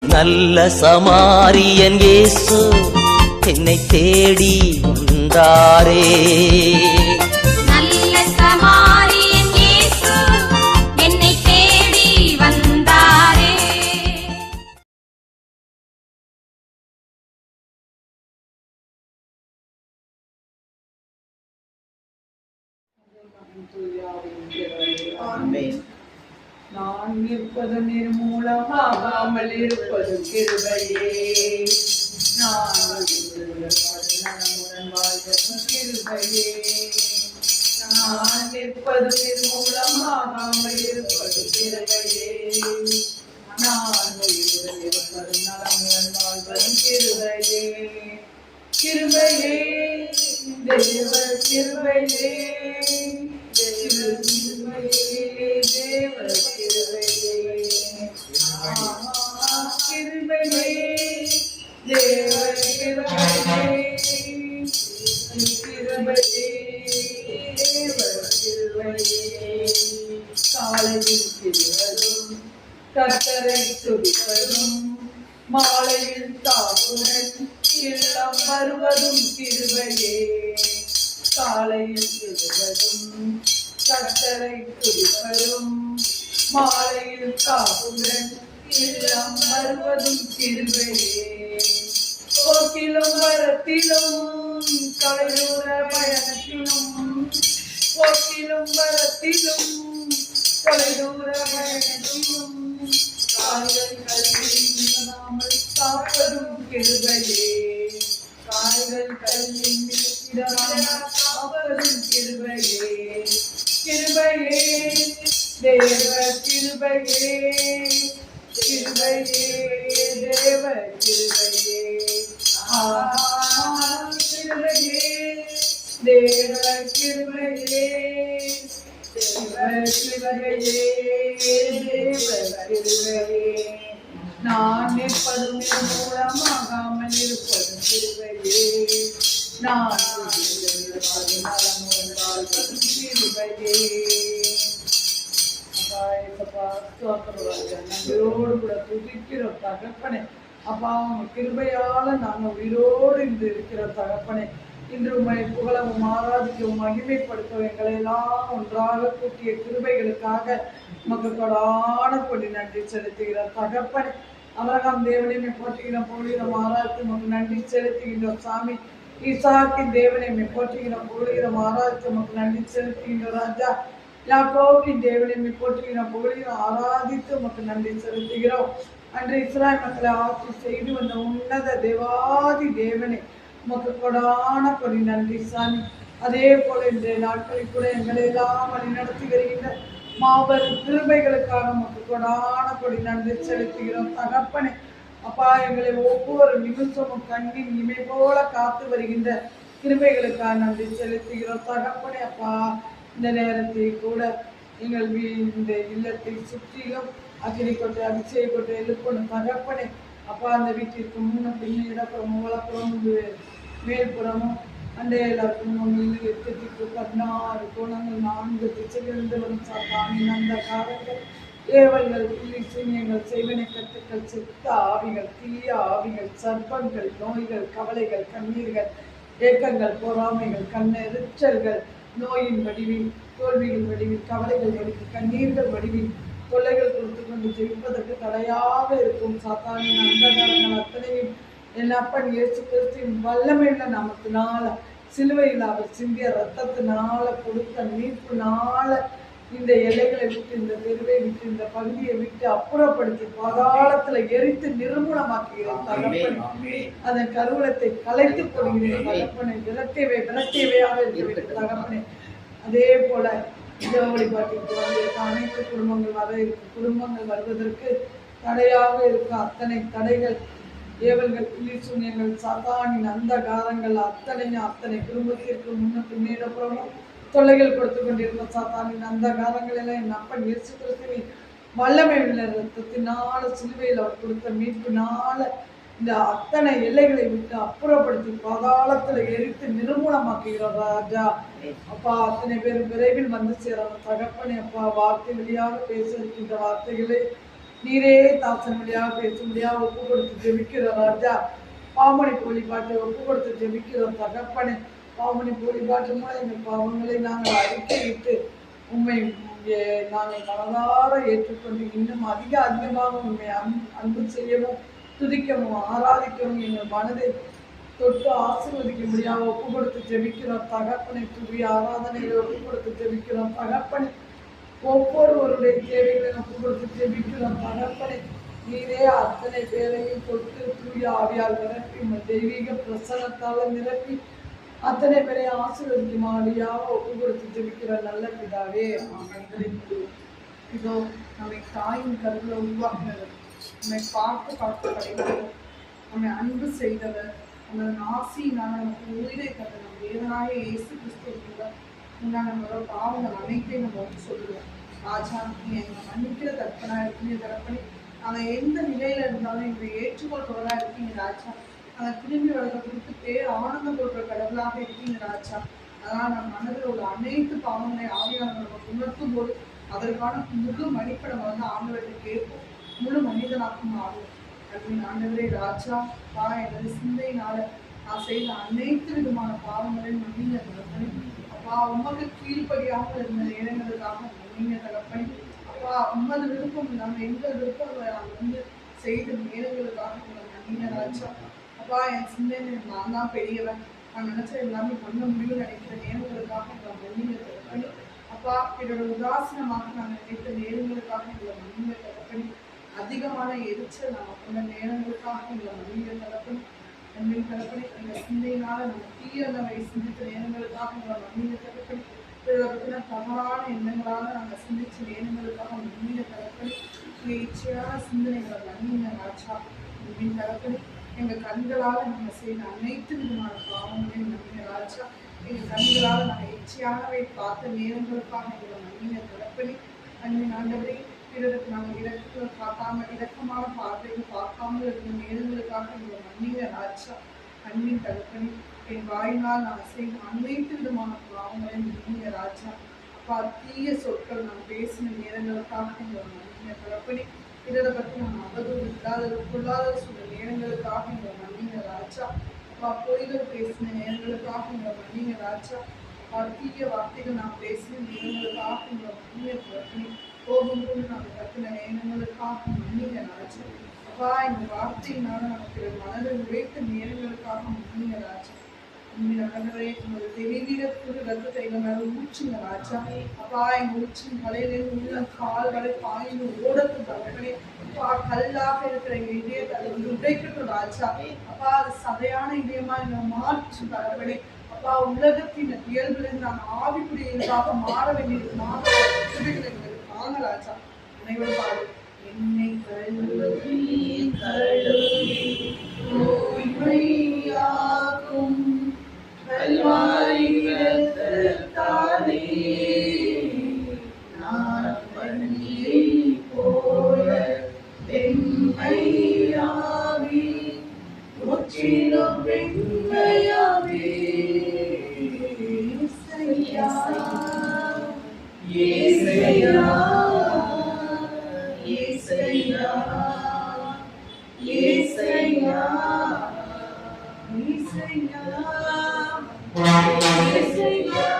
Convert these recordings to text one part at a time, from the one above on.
நல்ல சமாரியன் இயேசு என்னை தேடி வந்தாரே. நல்ல சமாரியன் இயேசு என்னை தேடி வந்தாரே. ஆமென். நான் நிற்பது நிர்மூலமாகாமல் இருப்பது கிருபையே. நான் நலமுடன் வாழ்வது கிருபையே. நான் நிற்பது நிர்மூலமாகாமல் இருப்பது கிருபையே. நான் உயிருடன் இருப்பது நலமுடன் வாழ்வது கிருபையே. கிருபையே தேவ கிருபையே. கர்த்தரை துதிப்பதும் மாலையில் தாக்குடன் இல்லம் வருவதும் கிருபையே. காலையில் எழுவதும் கர்த்தரை துதிப்பதும் மாலையில் தாக்குடன் இல்லம் வருவதும் கிருபையே. போக்கிலும் வரத்திலும் தொலைதூர பயணத்திலும் போக்கிலும் வரத்திலும் தொலைதூர பயணத்திலும் கால்கள் கல்வியில் காப்பதும் கிருபையே. கால்கள் கல்வியில் காப்பதும் கிருபையே. கிருபையே தேவ கிருபையே. கிருபையே தேவ கிருபையே. கிருபையே தேவ கிருபையே. நான் நிற்பதும் மூலமாகாமல் இருப்பதும் கிருபையே. நான் இருப்பது நலமுடன் வாழ்வதும் கிருபையே. உயிரோடு கூட துதிக்கிறோம் தகப்பனே. அப்பா உங்க கிருபையால நாங்க உயிரோடு இன்று இருக்கிற தகப்பனே. இன்று உண்மை புகழவும் ஆராதிக்கவும் மகிமைப்படுத்தவும் எங்களை எல்லாம் ஒன்றாக கூட்டிய கிருபைகளுக்காக உமக்கு கொடான கொடி நன்றி செலுத்துகிறார் தகப்பனே. அபிரகாம் தேவனை போற்றுகிறோம் புகழுகிறோம் ஆராய்ச்சி உமக்கு நன்றி செலுத்துகின்றோம் சாமி. ஈசாக்கின் தேவனை போற்றுகிறோம் புகழுகிறோம் ஆராய்ச்சி உமக்கு நன்றி செலுத்துகின்றோம் ராஜா. யாக்கோபின் தேவனை போற்றுகிறோம் புகழுகிறோம் ஆராதித்து உமக்கு நன்றி செலுத்துகிறோம். அன்று இஸ்ராயல் மக்களை ஆட்சி செய்து வந்த உன்னத தேவாதி தேவனை உமக்கு கொடான கொடி நன்றி சாமி. அதே போல இன்றைய நாட்களில் கூட எங்களை எல்லாம் வழி நடத்தி வருகின்ற மாபெரும் கிருபைகளுக்காக உமக்கு கொடான கொடி நன்றி செலுத்துகிறோம் தகப்பனே. அப்பா எங்களை ஒவ்வொரு நிமிஷமும் கண்ணின் இமை போல காத்து வருகின்ற கிருபைகளுக்காக நன்றி செலுத்துகிறோம் தகப்பனே. அப்பா இந்த நேரத்தை கூட எங்கள் இந்த இல்லத்தை சுற்றிலும் அக்கினி கொட்டை அபிஷேக கொட்டை எழுப்பணும் தகப்பனே. அப்பா அந்த வீட்டிற்கு முன்ன பின்ன இடப்புறமும் வளப்புறம் மேல்புறமும் அந்த எல்லாருக்கும் எட்டு 16 கோணங்கள் 4 திசையிலிருந்து வரும் சாத்தானின் அந்த காரங்கள் ஏவல்கள் சூனியங்கள் செய்வனை கட்டுக்கள் செத்த ஆவிகள் தீய ஆவிகள் சர்ப்பங்கள் நோய்கள் கவலைகள் கண்ணீர்கள் ஏக்கங்கள் பொறாமைகள் கண்ணெரிச்சல்கள் நோயின் வடிவில் தோல்விகள் வடிவில் கவலைகள் வடிவில் கண்ணீர்கள் வடிவில் தொல்லைகள் கொடுத்து கொண்டு ஜெயிப்பதற்கு தடையாக இருக்கும் சாத்தானின் அந்தகாரங்கள் அத்தனையும் என் அப்பன் இயேசு கிறிஸ்துவின் வல்லமையுள்ள நாமத்தினால சிலுவையில் அவர் சிந்திய ரத்தத்தினால கொடுத்த மீட்புனால இந்த எல்லைகளை விட்டு இந்த தெருவை விட்டு இந்த பகுதியை விட்டு அப்புறப்படுத்தி பாதாளத்துல எரித்து நிர்மூலமாக்குகிறேன் தகப்பனை. அதன் கருவலத்தை கலைத்து போடுகிறேன் தகப்பனை. விரட்டியவையாக இருக்கிற தகப்பனை. அதே போல இந்த வழிபாட்டிற்கு வந்திருக்க அனைத்து குடும்பங்கள் வர இருக்கும் குடும்பங்கள் வருவதற்கு தடையாக இருக்க அத்தனை தடைகள் ஏவல்கள் புள்ளி சூன்யங்கள் சாத்தானின் அந்த காரங்கள் அத்தனை குடும்பத்திற்கு முன்ன பின்னேறப்புறமும் தொல்லைகள் கொடுத்து கொண்டிருக்கும் சாத்தானின் அந்த காரங்கள் எல்லாம் என் அப்பன் இயேசு கிறிஸ்துவின் வல்லமை உள்ள ரத்தத்தினால சிலுவையில் அவர் கொடுத்த மீட்பினால இந்த அத்தனை எல்லைகளை விட்டு அப்புறப்படுத்தி பாதாளத்துல எரித்து நிர்மூலமாக்குகிறார் ராஜா. அப்பா அத்தனை பேர் விரைவில் வந்து சேரணும் தகப்பனே. அப்பா வார்த்தை வழியாக பேச இருக்கின்ற வார்த்தைகளை நீரே தாசன் வழியாக பேசும்படியாக ஒப்பு கொடுத்து ஜெபிக்கிற ராஜா. பாவமன்னிப்பு வழிபாட்டை ஒப்பு கொடுத்து ஜெபிக்கிறோம் தகப்பனே. பாவமன்னிப்பு வழிபாட்டு மூலம் எங்கள் பாவங்களை நாங்கள் அறிக்கையிட்டு உண்மை நாங்கள் மனதார ஏற்றுக்கொண்டு இன்னும் அதிகமாக உண்மை அன்பு செய்யவும் துதிக்கவும் ஆராதிக்கவும் எங்கள் மனதை தொட்டு ஆசீர்வதிக்க முடியாம ஒப்பு கொடுத்து ஜெபிக்கிறோம் தகப்பனை. துதி ஆராதனைகளை ஒப்பு கொடுத்து ஜெபிக்கிறோம் தகப்பனை. ஒவ்வொருவருடைய தேவைகளை ஒப்பு கொடுத்து ஜெபிக்கிறோம் தகப்பனை. நீரே அத்தனை பேரையும் தொட்டு தூய ஆவியால் நிரப்பி தெய்வீக பிரசனத்தால நிரப்பி அத்தனை பேரை ஆசீர்வதிக்குமாடியாக ஒப்பு கொடுத்து ஜெபிக்கிற நல்ல பிதாவே. இதோ நம்மை தாயின் கருவில் உருவாக்குனவர், நம்மை பார்த்து படைத்தவர், நம்மை அன்பு செய்தவர், நம்மளோட ஆசியினால் நமக்கு உயிரை தந்த நம்ம தேவனாய இயேசு கிறிஸ்துவ நம்மளோட பாவங்கள் அனைத்தையும் நம்ம வந்து சொல்லுவோம். ராஜா, நீ எங்களை மன்னிக்கிற தற்பனா இருக்கீங்க தரப்படி. நாங்கள் எந்த நிலையில இருந்தாலும் எங்களை ஏற்றுக்கொள்றவர்களா இருக்கீங்க ராஜா. நாங்கள் திரும்பி வளர்க்க கொடுத்துட்டே ஆனந்தம் கொடுக்குற கடவுளாக இருக்கீங்க ராஜா. அதனால் நம்ம மனதில் உள்ள அனைத்து பாவங்களை ஆவியானவர்கள் உணர்த்தும் போது அதற்கான முழு மதிப்பை வந்து ஆண்டவர்கிட்ட கேட்போம். முழு மனிதனாக்கும் ஆகும். அப்படின்னு ஆண்டவரே ராஜா, எனது சிந்தையினால நான் செய்த அனைத்து விதமான பாவங்களையும் மன்னிங்க தகப்பனே. அப்பா, உமக்கு கீழ்படியாக இருந்த நேரங்களுக்காக மன்னிங்க தகப்பனே. அப்பா, உமது விருப்பம் இல்லாமல் எங்கள் விருப்பங்களை நாங்கள் வந்து செய்த நேரங்களுக்காக மன்னிங்க ராஜா. அப்பா, என் சிந்தையில நான் தான் பெரியவன், நான் நினைச்ச எல்லாமே பண்ண முடியும்னு நினைக்கிற நேரங்களுக்காக எங்களை மன்னிங்க தகப்பனே. அப்பா, என்னோட உதாசீனமாக நாங்கள் நினைத்த நேரங்களுக்காக எங்களை மன்னிங்க தகப்பனே. அதிகமான எரிச்சல் நம்ம கொண்ட நேரங்களுக்காக எங்களை மன்னிங்க தகப்பனே. அன்பின் தகப்பனே, எங்கள் சிந்தையினால நம்ம தீயவை சிந்தித்த நேரங்களுக்காக எங்களை மன்னிங்க தகப்பனே. பற்றின தவறான எண்ணங்களால நாங்கள் சிந்திச்ச நேரங்களுக்காக மன்னிங்க தகப்பனே. எங்கள் இச்சையான சிந்தனைகளை மன்னிங்க ராஜா. அன்பின் தகப்பனே, எங்கள் கண்களால் நாங்கள் செய்த அனைத்து விதமான பாவங்களையும் மன்னிங்க ராஜா. எங்கள் கண்களால் நாங்கள் இச்சையானவை பார்த்த நேரங்களுக்காக எங்களை மன்னிங்க தகப்பனே. அன்பின் ஆண்டவரே, பிறருக்கு நாங்கள் இரக்கமான பார்வைகள் பார்க்காமல் இருந்த நேரங்களுக்காக எங்களை மன்னிங்க ராஜா. அன்பின் தகப்பனே, என் வாயினால் நான் செய்த அனைத்து விதமான பாவங்களை மன்னிங்க ராஜா. அப்பா, தீய சொற்கள் நான் பேசின நேரங்களுக்காக எங்களை மன்னிங்க தகப்பனே. பிறரை பற்றி நான் அவதூறு பொருளாதார சொல்ல நேரங்களுக்காக எங்களை மன்னிங்க ராஜா. அப்பா, பொய்கள் பேசின நேரங்களுக்காக எங்களை மன்னிங்க ராஜா. அப்பா, தீய வார்த்தைகள் நான் பேசின நேரங்களுக்காக எங்களை மன்னிங்க தகப்பனே. கோபம் கொண்டு நாங்கள் கத்தின நேரங்களுக்காக மன்னிங்க ராஜா. அப்பா, இந்த வார்த்தையினால நமக்கு மனதை உழைத்த நேரங்களுக்காக மன்னிங்க ராஜா. ஆண்டவரே, உங்களோட தெளிவீர புது ரத்தத்தை எங்க மேல ஊற்றுங்க ராஜா. அப்பா, எங்க ஊற்றின் தலையிலிருந்து உள்ள கால் வரை பாய்ந்து ஓடட்டும் தகப்பனே. அப்பா, கல்லாக இருக்கிற எங்க இதயத்தை வந்து உடைக்கட்டும் ராஜா. அப்பா, அது சதையான இதயமா எங்களை மாற்று தகப்பனே. அப்பா, உலகத்தின் இயல்பிலிருந்து நாங்கள் ஆவிக்குரியதாக மாற வேண்டியிருக்கிறோம். வாங்க ராஜா. அனைவரும் பாடு. என்னை கழுவி தூய்மையாக்கும் கல்வாரியிடத்தானே நான் பன்னியை போல வெண்மையாவி முற்றிலும் வெண்மையாவி இசையா இசையா இசையா இசையா இசையா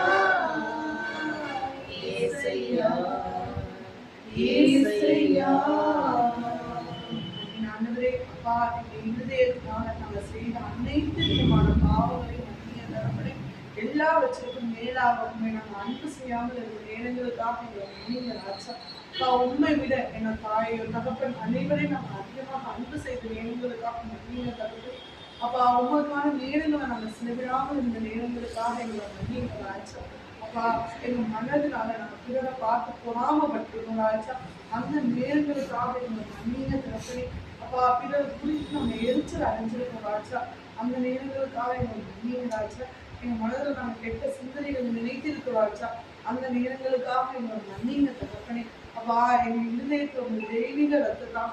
இசையா இசையா. ஆண்டவரே, அப்பா, எங்கள் இருதயத்தினால நாங்கள் செய்த அனைத்து விதமான பாவங்களையும் மன்னிங்க தகப்பனே. எல்லாவற்றிற்கும் மேலாக உண்மை நாங்கள் அன்பு செய்யாமல் இருக்கிற நேரங்களுக்காக எங்களை மன்னிங்க ராஜா. அப்பா, உண்மை விட எங்கள் தாயோ தகப்பன் அனைவரையும் நாங்கள் அதிகமாக அன்பு செய்த நேரங்களுக்காக மன்னிங்க தகப்பனே. அப்பா, ஒவ்வொருக்கான நேரங்களை நாங்கள் செலவிடாமல் இருந்த நேரங்களுக்காக எங்களை மன்னிங்க ராஜா. அப்பா, எங்கள் மனதினால நாங்கள் பிறரை பார்த்து பொறாமப்பட்டிருக்கோம் ராஜா. அந்த நேரங்களுக்காக எங்களை மன்னிங்க தகப்பனே. அப்பா, பிறர் குறித்து நம்ம எரிச்சல் அடைஞ்சிருக்கோம் ராஜா. அந்த நேரங்களுக்காக எங்களை மன்னிங்க ராஜா. எங்கள் மனதில் நாங்கள் கெட்ட சிந்தனைகள் நினைத்திருக்கோம் ராஜா. அந்த நேரங்களுக்காக எங்களை மன்னிங்க தகப்பனே. அப்பா, எங்கள் இருதயத்தை உங்கள் தெய்வீக ரத்தத்தாக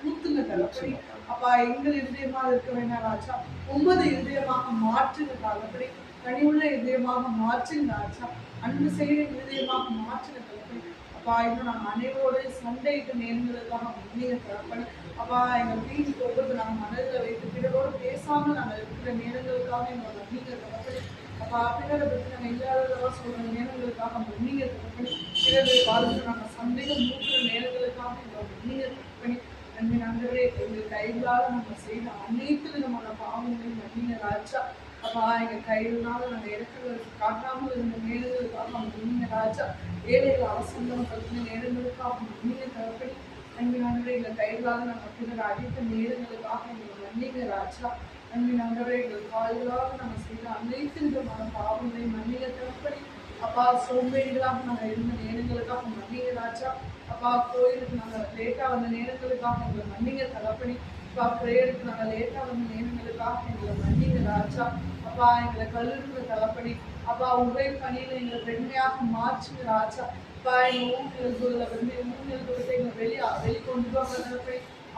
ஊத்துங்க தகப்பனே. அப்பா, எங்கள் இருதயமாக இருக்க வேண்டாம் ராஜா, உமது இருதயமாக மாற்றுங்க தகப்பனே. கனிவுள்ள இதயமாக மாற்றுங்க ராஜா. அன்பு செய்கிற இருதயமாக மாற்றுங்க தகப்பனே. அப்பா, அப்பா இன்னும் நாங்கள் அனைவரோட சண்டையிட்ட நேரங்களுக்காக மன்னிங்க தகப்பனே. அப்பா எங்கள் வீட்டுக்கு ஒவ்வொரு நாங்கள் மனதில் வைத்து பிறரோடு பேசாமல் நாங்கள் இருக்கிற நேரங்களுக்காக எங்களை மன்னிங்க தகப்பனே. அப்பா பிறரை பற்றி நாங்கள் இல்லாததாக சொல்கிற நேரங்களுக்காக மன்னிங்க தகப்பனே. பிறரை பார்த்து நாங்கள் சந்தேகம் மூட்டுற நேரங்களுக்காக எங்களை மன்னிங்க தகப்பனே. அன்பின் ஆண்டவரே, எங்கள் கைகளால் நாங்கள் செய்த அனைத்து விதமான பாவங்களையும் மன்னிங்க ராஜா. அப்பா எங்கள் கைகளால் நாங்கள் இறக்குவதற்கு காட்டாமல் இருந்த நேரங்களுக்காக மன்னிங்க ராஜா. ஏழைகள் அவசரம் பற்றின நேரங்களுக்காக மன்னிங்க தகப்பனே. அன்பின் ஆண்டவரே, எங்கள் கைகளால் நாங்கள் பிறர் அடித்த நேரங்களுக்காக எங்களை மன்னிங்க ராஜா. அன்பின் ஆண்டவரே, எங்கள் கால்களால் நாங்கள் செய்த அனைத்து விதமான பாவங்களை மன்னிங்க தகப்பனே. அப்பா சோம்பேறிகளாக நாங்கள் இருந்த நேரங்களுக்காக மன்னிங்க ராஜா. அப்பா கோயிலுக்கு நாங்கள் லேட்டாக வந்த நேரங்களுக்காக எங்களை மன்னிங்க தகப்பனே. அப்பா பிரேயருக்கு நாங்கள் லேட்டாக வந்த நேரங்களுக்காக எங்களை மன்னிங்க ராஜா. அப்பா எங்களை கல்லூரிக்கு தகப்பனே. அப்பா உரை பணியில் எங்களை பெண்மையாக மாற்றுங்க ராஜா. அப்பா எங்கள் ஊழியர்களை ஊழியர்களை எங்களை வெளிக்கொண்டு வாங்க.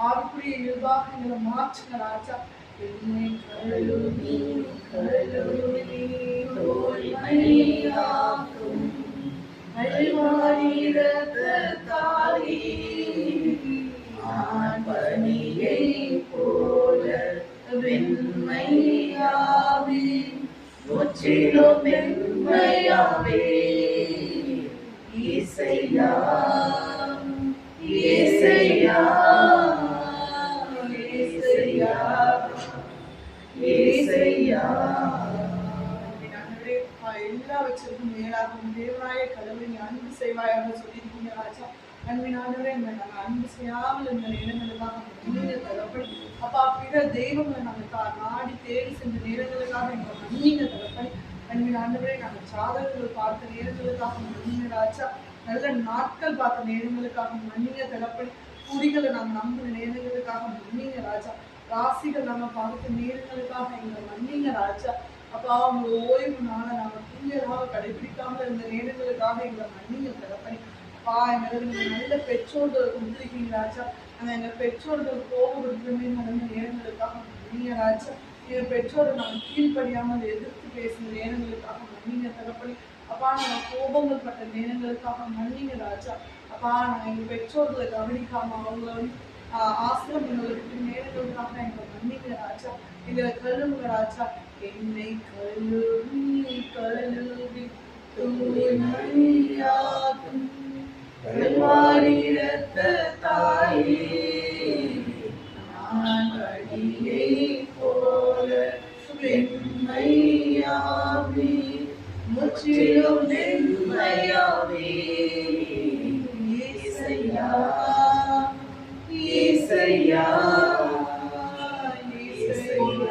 ஆறுக்குரிய இயல்பாக எங்களை மாற்றுங்க ராஜா. என்னை கழுவி கழுவி தோல்மையாக்கும் அல்வாரிரத்தாலே நான் பனியை போல வெண்மையாவே முற்றிலும் வெண்மையாவே. இசையா இசையா இசையா இசையா. எல்லா வச்சிருக்கும் மேலாகும் தேவராய கடவுளை நீ அன்பு செய்வாயாக சொல்லியிருக்கீங்க ராஜா. அன்பின் ஆண்டவரே, நாங்கள் அன்பு செய்யாமல் இந்த நேரங்களுக்காக மன்னிங்க தகப்பனே. அப்பா பிற தெய்வங்களை நாங்கள் நாடி தேடி சென்ற நேரங்களுக்காக எங்களை மன்னிங்க தகப்பனே. அன்பின் ஆண்டவரே, நாங்கள் சாதகங்கள் பார்த்த நேரங்களுக்காக மன்னிங்க ராஜா. நல்ல நாட்கள் பார்த்த நேரங்களுக்காக மன்னிங்க தகப்பனே. குறிகளை நாங்கள் நம்பின நேரங்களுக்காக மன்னிங்க ராஜா. ராசிகள் நாங்கள் பார்த்த நேரங்களுக்காக எங்களை மன்னிங்க ராஜா. அப்பா அவங்க ஓய்வு நாளை நாங்கள் தூயராக கடைபிடிக்காமல் இருந்த நேரங்களுக்காக எங்களை மன்னிங்க தகப்பனே. அப்பா எங்களுக்கு நீங்கள் நல்ல பெற்றோர்கள் கொடுத்துருக்கீங்க ராஜா. நாங்கள் எங்கள் பெற்றோர்கள் கோபப்படுத்துமே நடந்த நேரங்களுக்காக மன்னிங்க ராஜா. எங்கள் பெற்றோரை நாங்கள் கீழ்ப்படியாமல் எதிர்த்து பேசின நேரங்களுக்காக மன்னிங்க தகப்பனே. அப்பா நாங்கள் கோபங்கள் பட்ட நேரங்களுக்காக மன்னிங்க ராஜா. அப்பா நாங்கள் எங்கள் பெற்றோர்களை கவனிக்காமல் அவங்கள ஆசிரமங்களுக்கு நேரங்களுக்காக எங்களை மன்னிங்க ராஜா. எங்களை கழுவுங்க ராஜா. என்னை கழுவி கழுவி தூய்மையாக்கும் அல்வாரிரத்தாலே நான் பனியை போல வெண்மையாவே முற்றிலும் வெண்மையாவே. இசையா இசையா இசையா.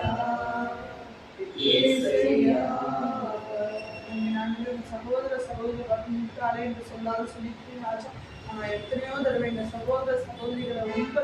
சகோதர சகோதரி பார்த்தாலே என்று சொல்லாத சொல்லியிருக்கேன் ராஜா. நான் எத்தனையோ தடவை எங்கள் சகோதர சகோதரிகளை ரொம்ப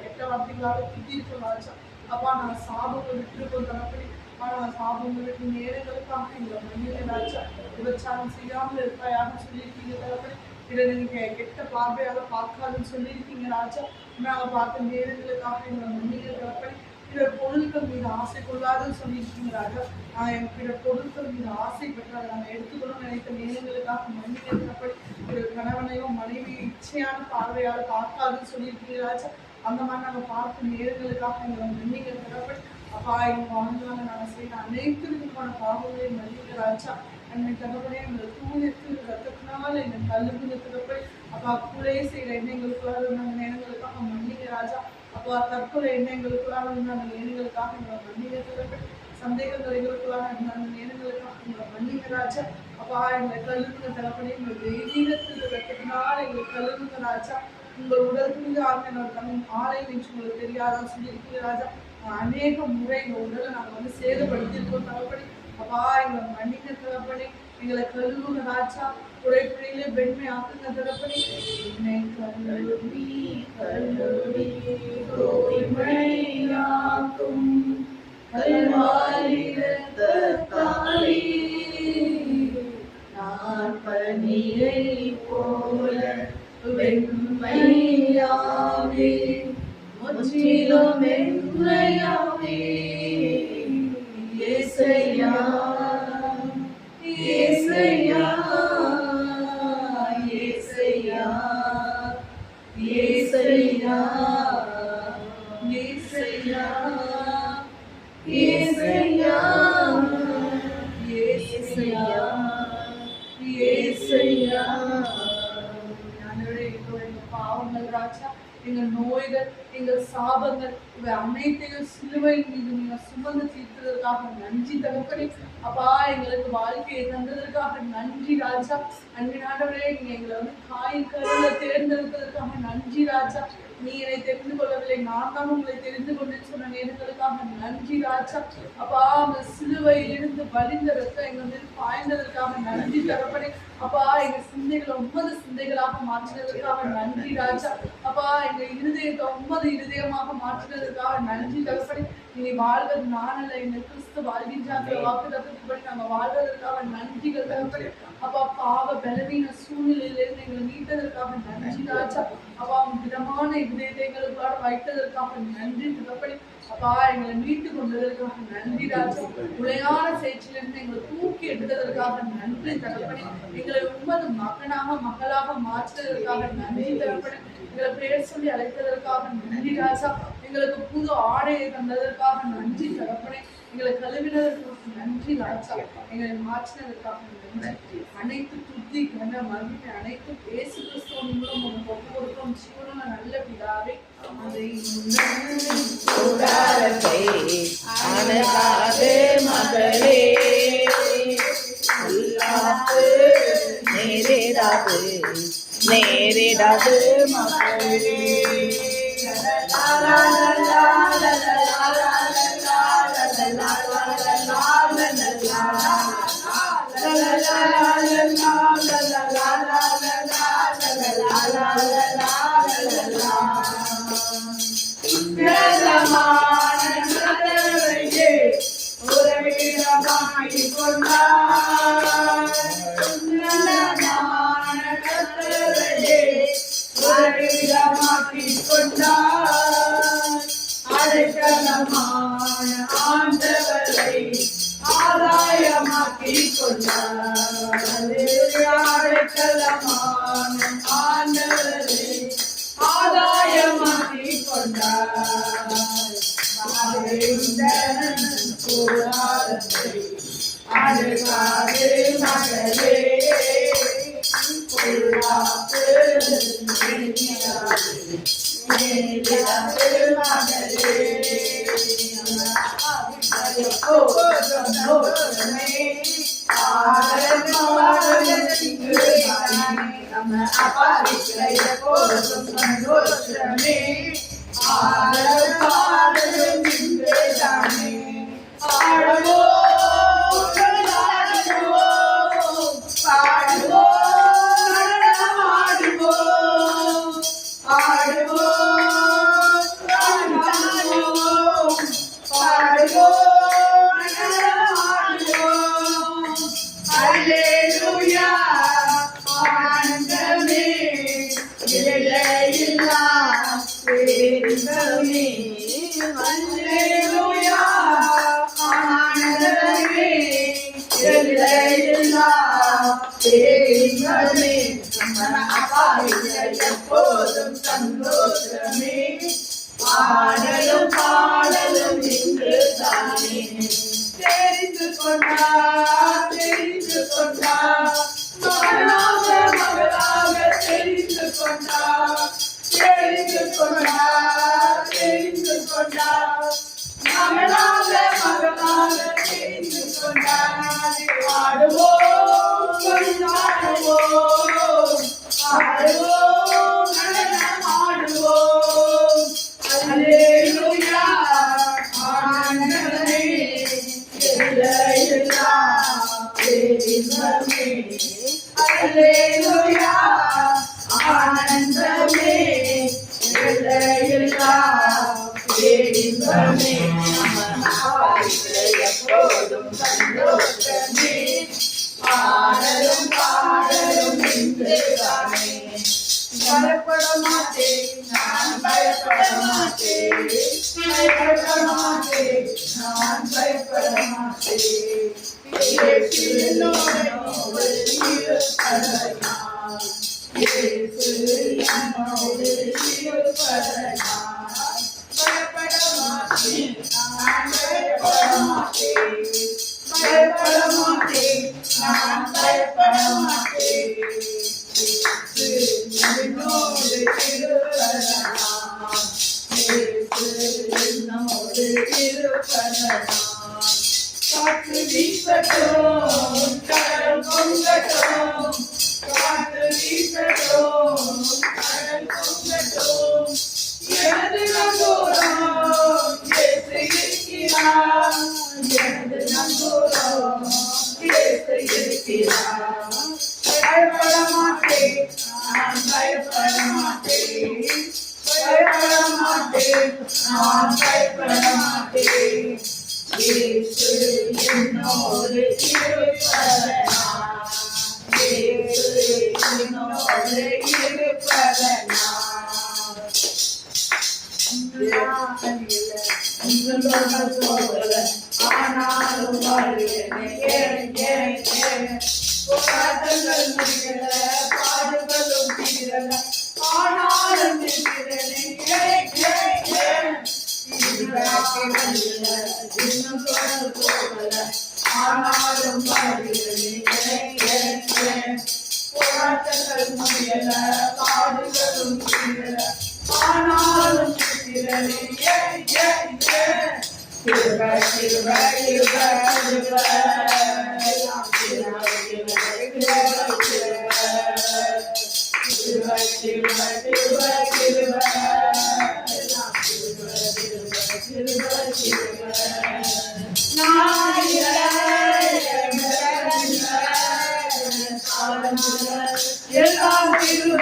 கெட்ட வார்த்தைகளாக திட்டிருக்கோம் ராஜா. அப்பா நாங்கள் சாபங்கள் விட்டுருக்கோம் தரப்படி. நாங்கள் சாபங்கள் விட்டு நேரங்களுக்காக எங்களை மன்னிங்க ராஜா. விபச்சாரம் செய்யாமல் இருப்பாயாக சொல்லியிருக்கீங்க தரப்படி. இதை நீங்கள் கெட்ட பார்வையாக பார்க்காதுன்னு சொல்லியிருக்கீங்க ராஜா. நாங்கள் பார்த்த நேரங்களுக்காக எங்களை மன்னிங்க தரப்படி. பிற பொருட்கள் மீது ஆசை கொள்ளாதுன்னு சொல்லியிருக்கீங்க ராஜா. நான் பிற பொருட்கள் மீது ஆசை பெற்றால் நாங்கள் எடுத்துக்கணும்னு நினைத்த நேரங்களுக்காக மன்னிங்க தரப்படி. ஒரு கணவனையோ மனைவியோ இச்சையான பார்வையால் பார்க்காதுன்னு சொல்லியிருக்கீங்க ராஜா. அந்த மாதிரி நாங்கள் பார்த்த நேரங்களுக்காக எங்களை மன்னிங்க தரப்படி. அப்பா எங்கள் வாழ்ந்தாங்க நாங்கள் செய்த அனைத்து விதமான பாவங்களையும் மன்னிங்க ராஜா. அன்னை தகவலே எங்கள் தூயத்து ரத்தத்தினால எங்கள் கல்லுங்க தகப்படி. அப்பா கூடையே செய்கிற எண்ணங்களுக்குள்ளாக நாங்கள் நேரங்களுக்காக மன்னிங்க ராஜா. அப்பா தற்கொலை எண்ணங்களுக்குள்ளாக இருந்தாங்க நேரங்களுக்காக எங்களை மன்னிங்க தகப்படி. சந்தேகங்கள் எங்களுக்குள்ளாக இருந்தாங்க நேரங்களுக்காக எங்களை மன்னிங்க ராஜா. அப்பா எங்களை கல்லுங்க தகப்படி. எங்கள் தெய்வீகத்தில் ரத்தத்தினால எங்களை கல்லுங்க ராஜா. உங்கள் உடல் புரிந்து ஆகியோர் தமிழ் ஆலை என்று உங்களுக்கு தெரியாதான்னு சொல்லியிருக்கீங்க ராஜா. அநேக முறை எங்கள் உடலை நாங்கள் சேதப்படுத்தியிருக்கோம் தகப்படி. அப்பா எங்களை மன்னிங்க தகப்படி. எங்களை கழுவுங்க ராஜா. குறைக்குறையிலே வெண்மை ஆக்குங்க தகப்படி. என்னை கழுவி கழுவி தூய்மையாக்கும் அல்வாரிரத்தாலே நான் பனியை போல வெண்மையாவே முற்றிலும் வெண்மையாவே. இசையா இசையா இசையா ஏசையா ஏசையா ஏசையா. எங்க பாவங்கள் ராஜா, எங்கள் நோய்கள், எங்கள் சாபங்கள், இவை அனைத்தையும் சிலுவையின் மீது நீங்க சுமந்து தீர்த்ததற்காக நன்றி தகப்பனே. அப்பா, எங்களுக்கு வாழ்க்கையை தந்ததற்காக நன்றி ராஜா. அன்பினாண்டவரே, நீங்க எங்களை காய் கருல தேர்ந்தெடுத்ததற்காக நன்றி ராஜா. நீ என்னை தெரிந்து கொள்ளவில்லை, நான் தான் உங்களை தெரிந்து கொண்டேன்னு சொன்ன நேரங்களுக்காக நன்றி ராஜா. அப்பா, அந்த சிலுவையிலிருந்து வலிந்த ரத்தம் எங்கள் மேல் பாய்ந்ததற்காக நன்றி தகப்பனே. அப்பா, எங்க சிந்தைகளை உம்மது சிந்தைகளாக மாற்றினதற்காக நன்றி ராஜா. அப்பா, எங்க இருதயத்தை உம்மது இருதயமாக மாற்றினதற்காக நன்றி தகப்பனே. நீ வாழ்வது நான் அல்ல, எங்க கிறிஸ்து வாழ்கின்றாங்கிற வாக்கு தத்துவப்படி நாங்க வாழ்வதற்காக நன்றிகள் தகப்பனே. அப்பா, பாவ பலவீன சூழ்நிலையிலிருந்து எங்களை மீட்டதற்காக நன்றி ராஜா. அப்பா, திடமான இதயத்தை எங்களுக்காக வைத்ததற்காக நன்றி தகப்பனே. அப்பா, எங்களை மீட்டு கொண்டதற்காக நன்றி ராஜா. உளையான செயற்சிலிருந்து எங்களை தூக்கி எடுத்ததற்காக நன்றி தகப்பனே. எங்களை உண்மது மகனாக மகளாக மாற்றுவதற்காக நன்றி தகப்பனே. எங்களை பெயர் சொல்லி அழைத்ததற்காக நன்றி ராஜா. எங்களுக்கு புது ஆடையை தந்ததற்காக நன்றி தகப்பனே. எங்களை கழுவினதற்காக நன்றி ராஜா. எங்களை மாற்றினதற்காக நன்றி. அனைத்து துதி கன மகிமை அனைத்தும் இயேசு கிறிஸ்துவின் மூலம் உங்களுக்கு ஒப்பு கொடுக்கிறோம் ஜீவனுள்ள நல்ல பிதாவே. அதை கூடாரத்தை அணுகாது மகளே, நேரிடாது நேரிடாது மகளே. அடைக்கலமான ஆண்டவரை ஆதாயமாக்கி கொண்டார். அடைக்கலமான ஆண்டவரை ஆதாயமாக்கி கொண்டார். அழுகாதே மகளே, பொல்லாப்பு எப்போதும் சந்தோஷமே. ஆடலும் பாடலும் இன்று தானே. தெரிந்து கொண்டார் தெரிந்து கொண்டார் மகளாக மகளாக தெரிந்து கொண்டார் தெரிந்து கொண்டார் தெரிந்து கொண்டார் மகளாக மகளாக தெரிந்து கொண்டார். ஆடுவோம் கொண்டாடுவோம் ஆடுவோம் நடனம் ஆடுவோம். அல்லேலூயா ஆண்டவரே எல்லையெல்லாம் தெரிந்தமே. அல்லேலூயா ஆனந்தமே எல்லையெல்லாம் தெரிந்தமே. எப்போதும் சந்தோஷமே. ஆடலும் பாடலும் இன்றுதானே. பயப்பட மாட்டேன் நான் பயப்பட மாட்டேன் பயப்பட மாட்டேன் நான் பயப்பட மாட்டேன். இயேசு என்னோடு இருப்பதனால் இயேசு என்னோடு இருப்பதனால் பயப்பட மாட்டேன், நான் பயப்பட மாட்டேன், பயப்பட மாட்டேன், நான் பயப்பட மாட்டேன். என்னோடு இருப்பதனால், என்னோடு இருப்பதனால், காற்று வீசட்டும், கடல் பொங்கட்டும், காற்று வீசட்டும், கடல் பொங்கட்டும், எனது நங்கூரம் இயேசு இருக்கிறார், எனது நங்கூரம் இயேசு இருக்கிறார். பயப்பட மாட்டேன், நான் பயப்பட மாட்டேன், பயப்பட மாட்டேன், நான் பயப்பட மாட்டேன். இயேசு என்னோடு இருப்பதனால், இயேசு என்னோடு இருப்பதனால், ஆனாலும் போராட்டங்கள் முடியல, பாடுகளும் தீரல, ஆனாலும் இன்னும் தொடர்ந்து போகல, ஆனாலும் போராட்டங்கள் முடியல, பாடுகளும் தீரல, ஆனாலும் எல்லாம் திரும்ப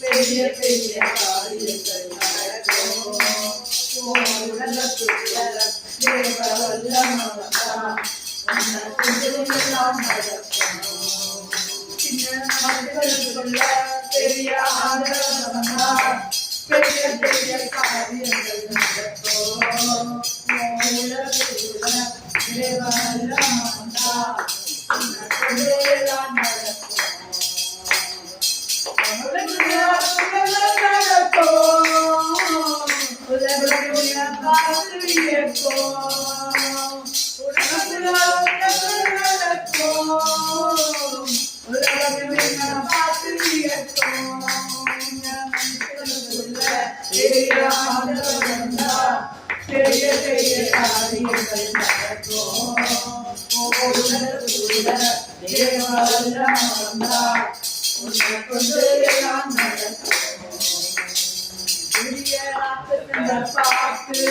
பெரிய பெரிய காரியங்கள் நடக்கும். தேவ வல்லமைதான் எல்லாம் நடக்கும். சின்ன மக்களுக்குள்ள பெரிய ஆதரவந்தான் பெரிய பெரிய காரியங்கள் நடக்கும். தேவ வல்லமைதான் எல்லாம் நடக்கும். பெரிய பெரிய காரியங்கள் நடக்கும். பாட்டு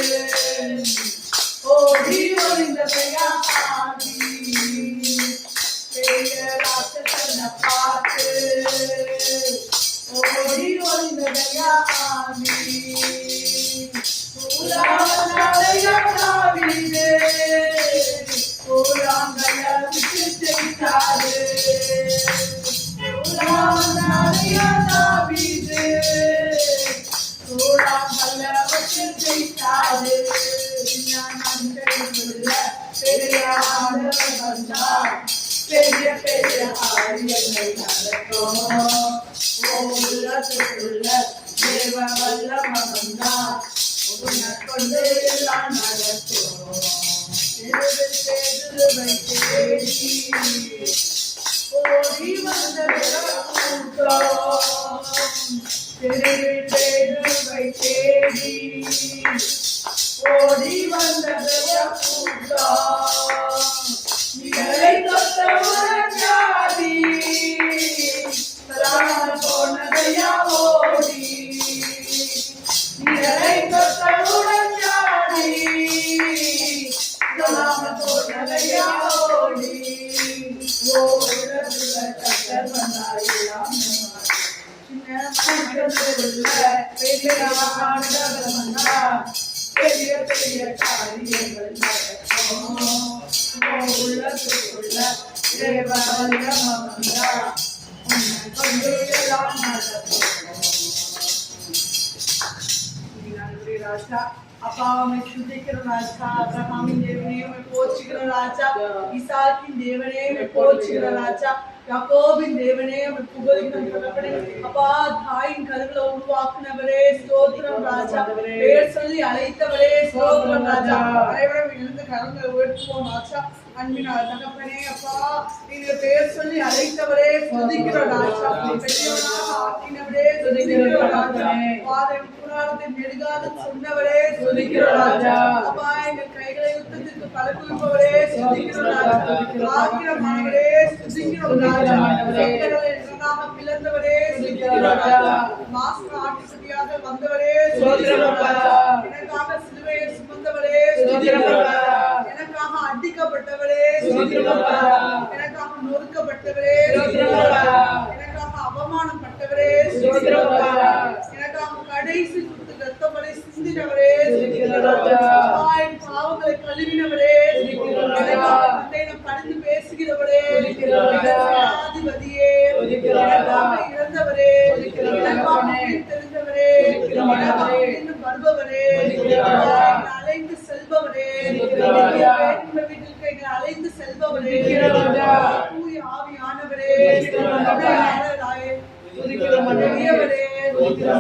ஓடி ஒளிந்த பெயாதி பெரிய ராட்சசன பாட்டு ஓடி ஒளிந்த பெயாதி ஊராங்கலையாவிலே ஊராங்கலையாவிட்டு செய்தாரு ஊராங்கலையாவிலே ஊராங்கலையாவிட்டு செய்தாரு பெரிய பெரிய பெரிய காரியங்கள் நடக்கும். தேவ வல்ல மகன்தான் உன்னை கொண்டு எல்லாம் நடக்கும். பேதுருவை தேடி ஓடி வந்த கூட்டம், தெருவில் பேதுருவை தேடி ஓடி வந்த கூட்டம், நிழலை தொட்டவுடன் ஜாதி போனதையா ஓடி, நிழலை தொட்டவுடன் ஜாதி போனதையா ஓடி. கட்டர் வந்தாயிலாம் பெரிய பெரிய காரியங்கள் நடக்கும். உள்ளத்துக்குள்ள தேவலமந்தா உன்னை கொண்டு எல்லாம் நடக்கும். ராஜா அப்பா मैं துதிக்கிற ராஜா, அபிரகாமின் தேவனே मैं போற்றுகிற ராஜா, ஈசாக்கின் தேவனே मैं போற்றுகிற ராஜா, யாக்கோபின் தேவனே मैं புகழ்கிற தகப்பனே. அப்பா தாயின் கருவில உருவாக்குனவரே ஸ்தோத்திரம் ராஜா, பேர் சொல்லி அழைத்தவரே ஸ்தோத்திரம் ராஜா. அனைவரும் எழுந்த கரங்களை உயர்த்துவோம் ராஜா. அன்பின் தகப்பனே அப்பா நீங்க பேர் சொல்லி அழைத்தவரே துதிக்கிற ராஜா, பெரியவனாக ஆக்கினவரே துதிக்கிற ராஜா, பாதம் புராணத்தின் நெடுகாத சொன்னவரே துதிக்கிற ராஜா. அப்பா எங்கள் கைகளை யுத்தத்திற்கு பலகுவிப்பவரே துதிக்கிற ராஜா, ஆக்கிரமானவரே துதிக்கிற ராஜா, எங்களாக பிளந்தவரே துதிக்கிற ராஜா, மாஸ்டர் ஆட்டுக்குட்டியாக வந்தவரே துதிக்கிற ராஜா, எனக்காக சிலுவையை சுமந்தவரே துதிக்கிற ராஜா, எனக்காக அடிக்கப்பட்டவரே துதிக்கிற ராஜா, எனக்காக நொறுக்கப்பட்டவரே துதிக்கிற ராஜா, எனக்காக அவமானப்பட்டவரே துதிக்கிற ராஜா, எனக்காக கடைசி சுத்து ரத்தமலை சிந்தினவரே துதிக்கிற ராஜா, என் பாவங்களை கழுவினவரே துதிக்கிற ராஜா, என்னை பணிந்து பேசுகிறவரே துதிக்கிற ராஜா, அதிபதியே துதிக்கிற ராஜா, இறந்தவரே துதிக்கிற ராஜா, தெரிந்தவரே துதிக்கிற ராஜா, இன்னும் வருபவரே துதிக்கிற ராஜா, அழைத்து செல்பவரே துதிக்கிற ராஜா, வீட்டிற்கு என்னை அழைத்து செல்பவரே துதிக்கிற ராஜா, தூய ஆவியானவரே துதிக்கிற ராஜா, துதிக்கிற மன்னவரே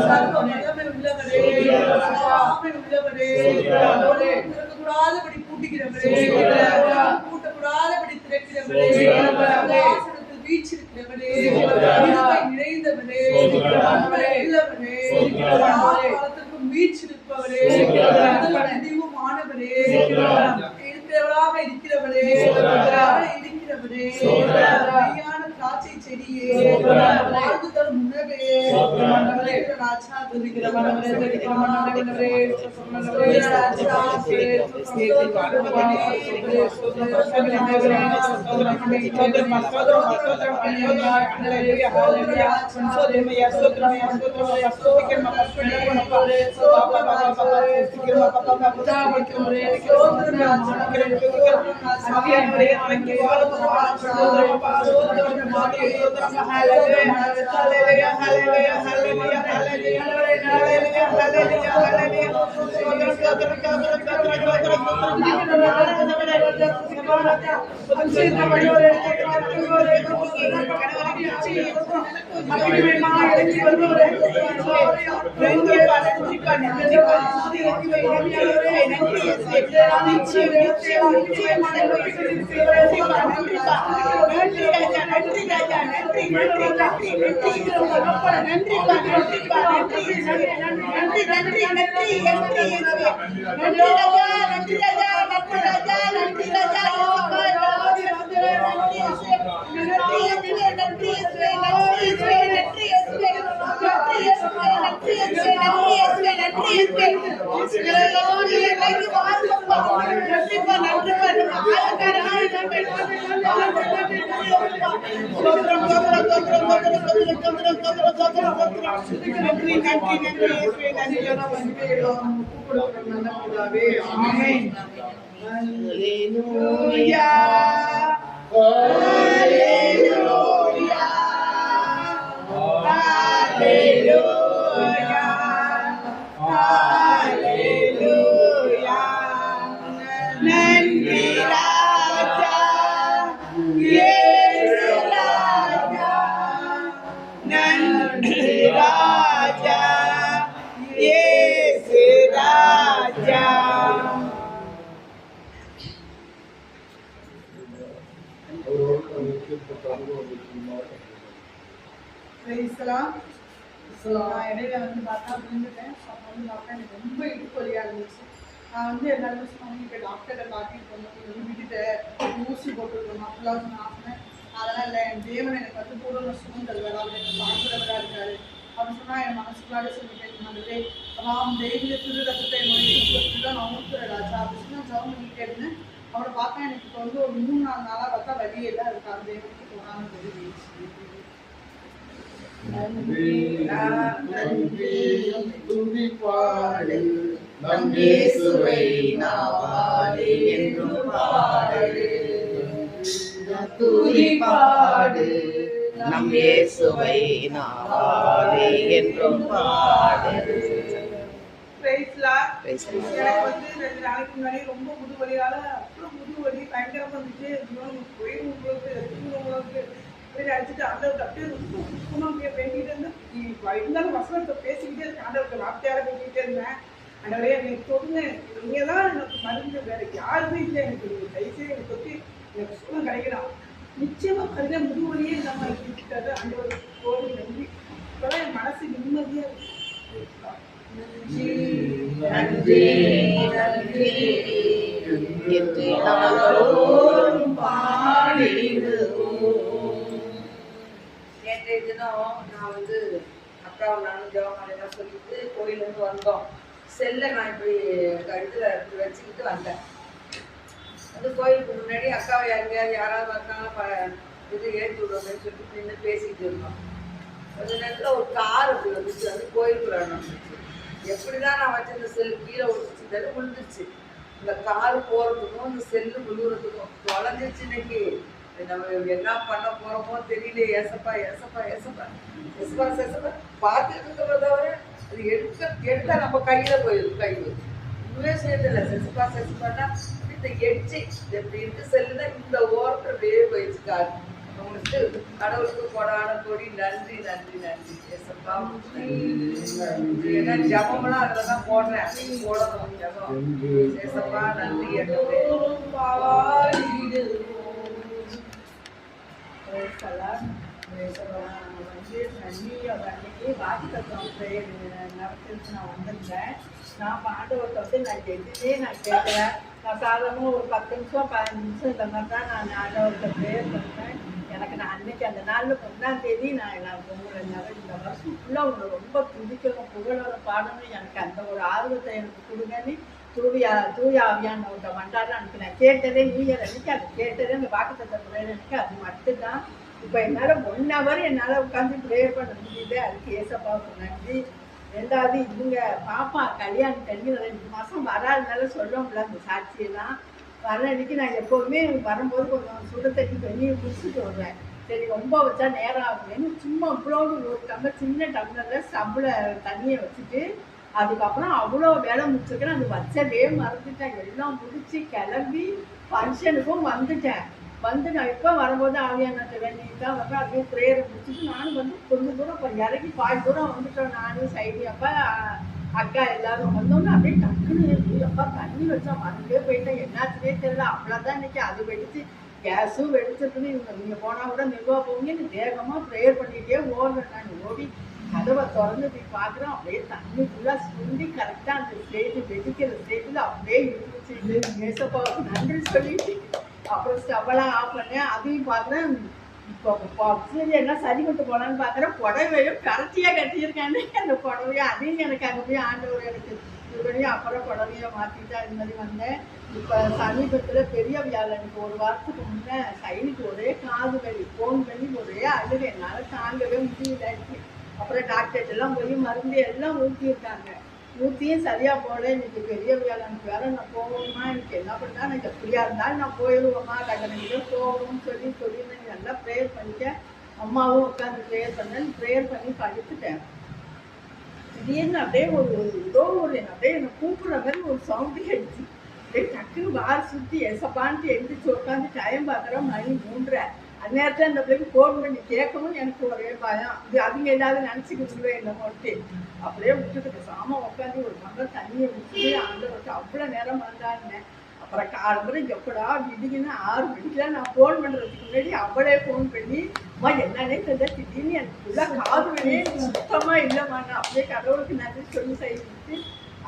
சர்வ வல்லமை உள்ளவரே ஆமை உள்ளவரே கூடாதபடி பூட்டுகிறவரே பூட்டக்கூடாதபடி திறக்கிறவரே ஆசனத்தில் வீச்சிருக்கிறவரே நிறைந்தவரே உள்ளவரே காலத்திற்கும் வீச்சிருப்பவரே முடிவுமானவரே இருக்கிறவராக இருக்கிறவரே இருக்கிறவரே மெய்யான திராட்சை செடியே வாழ்வு தரும் உணவே ராஜா துதிக்கிற மனவரே துதிக்கிற மனவரே ராஜா Raja, yes, Raja. நான் இடையில வந்து பார்த்தா விழுந்துட்டேன். அப்போ வந்து பார்த்தா எனக்கு ரொம்ப இடுப்பு வலியா இருந்துச்சு. நான் வந்து எல்லாருமே சொன்னாங்க, டாக்டரை காட்டிட்டு வந்து விட்டுட்டேன், ஊசி போட்டுருக்கணும் அப்படிலாம் சொன்னேன். அதெல்லாம் இல்லை, என் தேவன் எனக்கு வந்து பூர்வ சுகம் தருவார், எனக்கு பார்க்கிறவராக இருக்காரு அப்படின்னு சொன்னால் என் மனசுக்குள்ளாக சொல்லிட்டேன். மாதிரி அவன் டெய்லி திரு ரத்தத்தை என்னுடைய இடுப்பு வச்சு தான் நான் ஊற்றுறேன் ராஜா அப்படின்னு சொல்லி நான் ஜபம் பண்ணிக்கிட்டே இருந்தேன். அவனை பார்த்தா எனக்கு இப்போ வந்து ஒரு 3-4 நாளாக பார்த்தா வழியே தான் இருக்காது. தேவனுக்கு போனான்னு சொல்லி நன்றி நன்றி துதிப்பாடு நம் இயேசுவை நாவாலே என்றும் பாடு. துதிப்பாடு நம் இயேசுவை நாவாலே என்றும் பாடு. எனக்கு வந்து 2 நாளைக்கு முன்னாடி ரொம்ப முதுவலியால அப்புறம் முதுவலி பயங்கரமா இருந்துச்சு. உங்களுக்கு அடிச்சுட்டு ஆண்டவர்கிட்ட அப்படியே ரொம்ப சுத்தமாக அப்படியே பேசிக்கிட்டே இருந்தேன். இருந்தாலும் வசனத்தை பேசிக்கிட்டே இருக்கேன், ஆண்டவருக்கு வார்த்தையால பேசிக்கிட்டே இருந்தேன். ஆண்டவரே எனக்கு சொல்லுங்க, நீங்க தான் எனக்கு மருந்து, வேற யாருமே இல்லை, எனக்கு தயவுசெய்து எனக்கு பற்றி எனக்கு சுத்தம் கிடைக்கலாம். நிச்சயமா பாருங்க, முதுவலியே நம்ம இருக்காது. ஆண்டவர் கோடி நன்றி. இப்போதான் என் மனசு நிம்மதியா இருக்கு. நன்றி நன்றி என்று நாளோறும் பாடிடுவோம். நேற்றைய தினம் நான் வந்து அக்காவும் நானும் ஜெபமாலையெல்லாம் சொல்லிட்டு கோயிலேருந்து வந்தோம். செல்லை நான் இப்படி கழுத்தில் வச்சுக்கிட்டு வந்தேன். வந்து கோயிலுக்கு முன்னாடி அக்காவை யாராவது வந்தாலும் இது ஏற்றி விடுவோம்னு சொல்லிட்டு நின்று பேசிக்கிட்டு இருந்தோம். கொஞ்ச நேரத்தில் ஒரு கார் அப்படி வந்துச்சு, வந்து கோயிலுக்குள்ள வந்துச்சு. எப்படி தான் நான் வச்சிருந்த செல்லு கீழே விழுந்துச்சு, விழுந்துச்சு. இந்த கார் போகிறதுக்கும் இந்த செல்லு விழுகிறதுக்கும் தொலைஞ்சிச்சு. இன்னைக்கு நம்ம என்ன பண்ண போகிறோமோ தெரியல. ஏசப்பா ஏசப்பா ஏசப்பா எசப்பா எசப்பா பார்த்துட்டு இருக்கிறத தவிர அது எடுத்தால் நம்ம கையில் போயிடும். கை இன்னுமே சேர்த்துல செசப்பா செசப்பான்னா இந்த எட்ஜி எப்படி இருக்கு செல்லுனா இந்த ஓரத்தில் அப்படியே போயிடுச்சு கார். உங்களுக்கு கடவுளுக்கு கொடான கொடி நன்றி நன்றி நன்றி ஏசப்பா. ஏன்னா ஜபம்லாம் அதில் தான் போடுறேன், அப்படின்னு போடணும் ஜபம். ஏசப்பா நன்றி என்று அன்னைக்கு வாக்குத்தத்தம் ப்ரேயர் நடத்திட்டு நான் வந்திருந்தேன். நான் ஆண்டவர்கிட்ட வந்து நான் எதுவுமே நான் கேட்குறேன். நான் சாதாரணமாக ஒரு 10 நிமிஷம் 15 நிமிஷம் இந்த மாதிரி தான் நான் ஆண்டவர்கிட்ட ப்ரேயர் பண்ணுறேன். எனக்கு நான் அன்னைக்கு அந்த நாளில் 1ஆம் தேதி நான் உங்களை இந்த வருஷம் ஃபுல்லாக உங்களை ரொம்ப துதிக்கணும், புகழோட பாடணும், எனக்கு அந்த ஒரு ஆர்வத்தை எனக்கு கொடுங்கன்னு தூய ஆவியானவர்கிட்ட மண்டாட அன்னைக்கு நான் கேட்டதே நியூ இயர் அன்னைக்கு அது கேட்டதே அந்த வாக்குத்தத்த ப்ரேயர் அன்னைக்கு அது மட்டும்தான். இப்போ என்னால் 1 hour என்னால் உட்காந்து ப்ரேயர் பண்ண முடியுது. அதுக்கு ஏசப்பாவுக்கு நன்றி. 2வது இவங்க பாப்பா கல்யாணம் கல்வி 2 மாதம் வராதனால சொல்ல முடியல அந்த சாட்சியெல்லாம். வர அன்னைக்கு நான் எப்போதுமே வரும்போது கொஞ்சம் சுட தண்ணி பண்ணி குடிச்சிட்டு வருவேன். சரி ரொம்ப வச்சா நேரம் ஆகுதுன்னு சும்மா இவ்வளோடு ஒரு டம்ளர் சின்ன டம்ளரில் ஸ்டவ்வில் தண்ணியை வச்சுட்டு அதுக்கப்புறம் அவ்வளோ வேலை முடிச்சிருக்கேன். அது வச்சதே மறந்துட்டேன். எல்லாம் முடிச்சு கிளம்பி ஃபங்க்ஷனுக்கும் வந்துட்டேன். வந்து நான் இப்போ வரும்போது ஆவியானத்தை வேண்டிட்டு தான் வந்து அப்படியே ப்ரேயரை முடிச்சுட்டு நானும் வந்து கொஞ்சம் தூரம் இப்போ இறங்கி பாதி தூரம் வந்துட்டோம். நானும் சைடு அப்பா அக்கா எல்லாரும் வந்தோம்னா அப்படியே டக்குன்னு அப்பா தண்ணி வச்சா மறந்தே போயிட்டேன். என்னாச்சுனே தெரியல. அவ்வளோதான் இன்னைக்கு அது வெடிச்சு கேஸும் வெடிச்சிருக்குன்னு நீங்கள் போனால் கூட நிர்வாக போவீங்கன்னு வேகமாக ப்ரேயர் பண்ணிகிட்டே ஓடுறேன். நான் ஓடி கதவை திறந்து போய் பார்க்குறோம். அப்படியே தண்ணி ஃபுல்லாக சுண்டி கரெக்டாக அந்த ஸ்டேஜ் வெடிக்கிற ஸ்டேஜில் அப்படியே இருந்துச்சு. ஏசப்பாவுக்கு நன்றி சொல்லிட்டு அப்புறம் ஸ்டவ்வெல்லாம் ஆஃப் பண்ணேன். அதையும் பார்க்குறேன். இப்போ சரி என்ன சரி கொண்டு போகலான்னு பார்க்குறேன். புடவையும் கரெக்டியாக கட்டியிருக்கானே அந்த புடவையை. அதையும் எனக்கு அங்கே போய் ஆண்டவர் எனக்கு இது பண்ணி அப்புறம் புடவையை மாற்றிட்டு அது மாதிரி வந்தேன். இப்போ சமீபத்தில் பெரிய வியாழனுக்கு 1 வாரத்துக்கு முன்னே சைனுக்கு ஒரே காது வலி, ஃபோன் பண்ணி ஒரே அழுகை, என்னால் தாங்கவே முடியலாச்சு. அப்புறம் டாக்டர்கிட்டலாம் போய் மருந்து எல்லாம் ஊற்றியிருக்காங்க. ஊற்றியும் சரியாக போகல. இன்னைக்கு பெரிய வியாழனுக்கு வேறு நான் போகணுமா, எனக்கு என்ன பண்ணால் எனக்கு எப்படியா இருந்தாலும் நான் போயிடுவோம்மா, டக்குனு போகணும்னு சொல்லி நான் நல்லா ப்ரேயர் பண்ணிட்டேன். அம்மாவும் உட்காந்து ப்ரேயர் பண்ணேன். ப்ரேயர் பண்ணி படுத்துட்டேன். திடீர்னு அப்படியே அப்படியே என்னை கூப்பிட்ற மாதிரி ஒரு சவுண்டு அடிச்சு அப்படியே டக்குன்னு வார் சுற்றி எசப்பான்ட்டு எழுந்திரிச்சு உட்காந்து டைம் பார்க்குறேன். மணி 3:30. அந்த நேரத்தில் அந்த பிள்ளைக்கு ஃபோன் பண்ணி கேட்கவும் எனக்கு ஒரே பயம். இது அவங்க ஏதாவது நினச்சிக்கிட்டு என்னமோட்டு அப்படியே விட்டுட்டு சாம உட்காந்து ஒரு மரம் தண்ணியை விட்டு ஆண்டவருக்கு அவ்வளோ நேரம் வந்தாருனேன். அப்போ அப்புறம் காலம்புரை எப்படா விடிங்கன்னு 6 மணிக்கெல்லாம் நான் ஃபோன் பண்ணுறதுக்கு முன்னாடி அவளே ஃபோன் பண்ணி அம்மா என்னன்னே தெரியல திடீர்னு எனக்கு ஃபுல்லாக காது வழியே சுத்தமாக இல்லைம்மா நான் அப்படியே கடவுளுக்கு நன்றி சொல்லி செய்துட்டு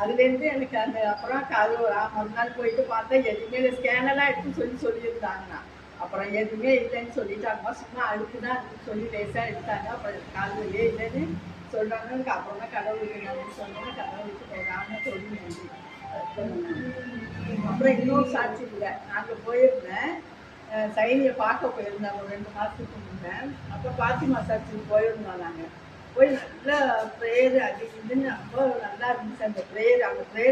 அதுலேருந்து எனக்கு அந்த அப்புறம் காது மறுநாள் போயிட்டு பார்த்தா எதுவுமே ஸ்கேனெல்லாம் எடுத்து சொல்லியிருந்தாங்கண்ணா அப்புறம் எதுவுமே இல்லைன்னு சொல்லிட்டாங்கம்மா சும்மா அழுக்கு தான் சொல்லி லேசாக எடுத்தாங்க அப்புறம் காது வழியே இல்லைன்னு சொல்கிறாங்க எனக்கு அப்புறம் தான் கடவுளுக்கு நன்றி சொன்னோன்னு கடவுளுக்கு போடாமல் சொல்லி நன்றி. அப்புறம் இன்னொரு சாட்சி இல்லை நாங்கள் போயிருந்தேன் சைனியை பார்க்க போயிருந்தேன் ஒரு 2 மாதத்துக்கு முன்னே அப்போ பாத்திமா சாட்சிக்கு போயிருந்தோம் நாங்கள் போய் நல்லா ப்ரேயர் அது இதுன்னு ரொம்ப நல்லா இருந்துச்சு அந்த ப்ரேயர்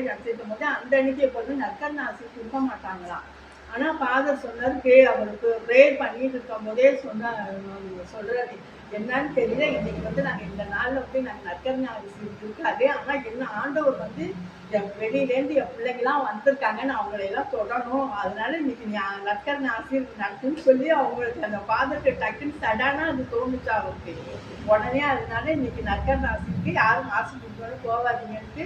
நடத்திருக்கும் போது அந்த அன்னைக்கு எப்போதும் நற்கர் ஆசை கொடுக்க மாட்டாங்களாம் ஆனால் ஃபாதர் சொன்னார் அவருக்கு ப்ரேயர் பண்ணிட்டு இருக்கும் போதே சொல்கிறாரு என்னன்னு தெரியல இன்னைக்கு நாங்கள் இந்த நாளில் நாங்கள் நற்கர் ஆசை இருக்காது ஆனால் என்ன ஆண்டவர் வெளியிலேருந்து என் பிள்ளைங்களாம் வந்திருக்காங்கன்னு அவங்களையெல்லாம் தொடரணும் அதனால இன்னைக்கு நற்கர் ஆசை நடக்குன்னு சொல்லி அவங்களுக்கு அந்த ஃபாதருக்கு டக்குன்னு சடானா அது தோணுச்சு அவருக்கு உடனே அதனால இன்னைக்கு நற்கர் ஆசைக்கு யாரும் ஆசை கொடுத்தாலும் போகாதீங்கன்ட்டு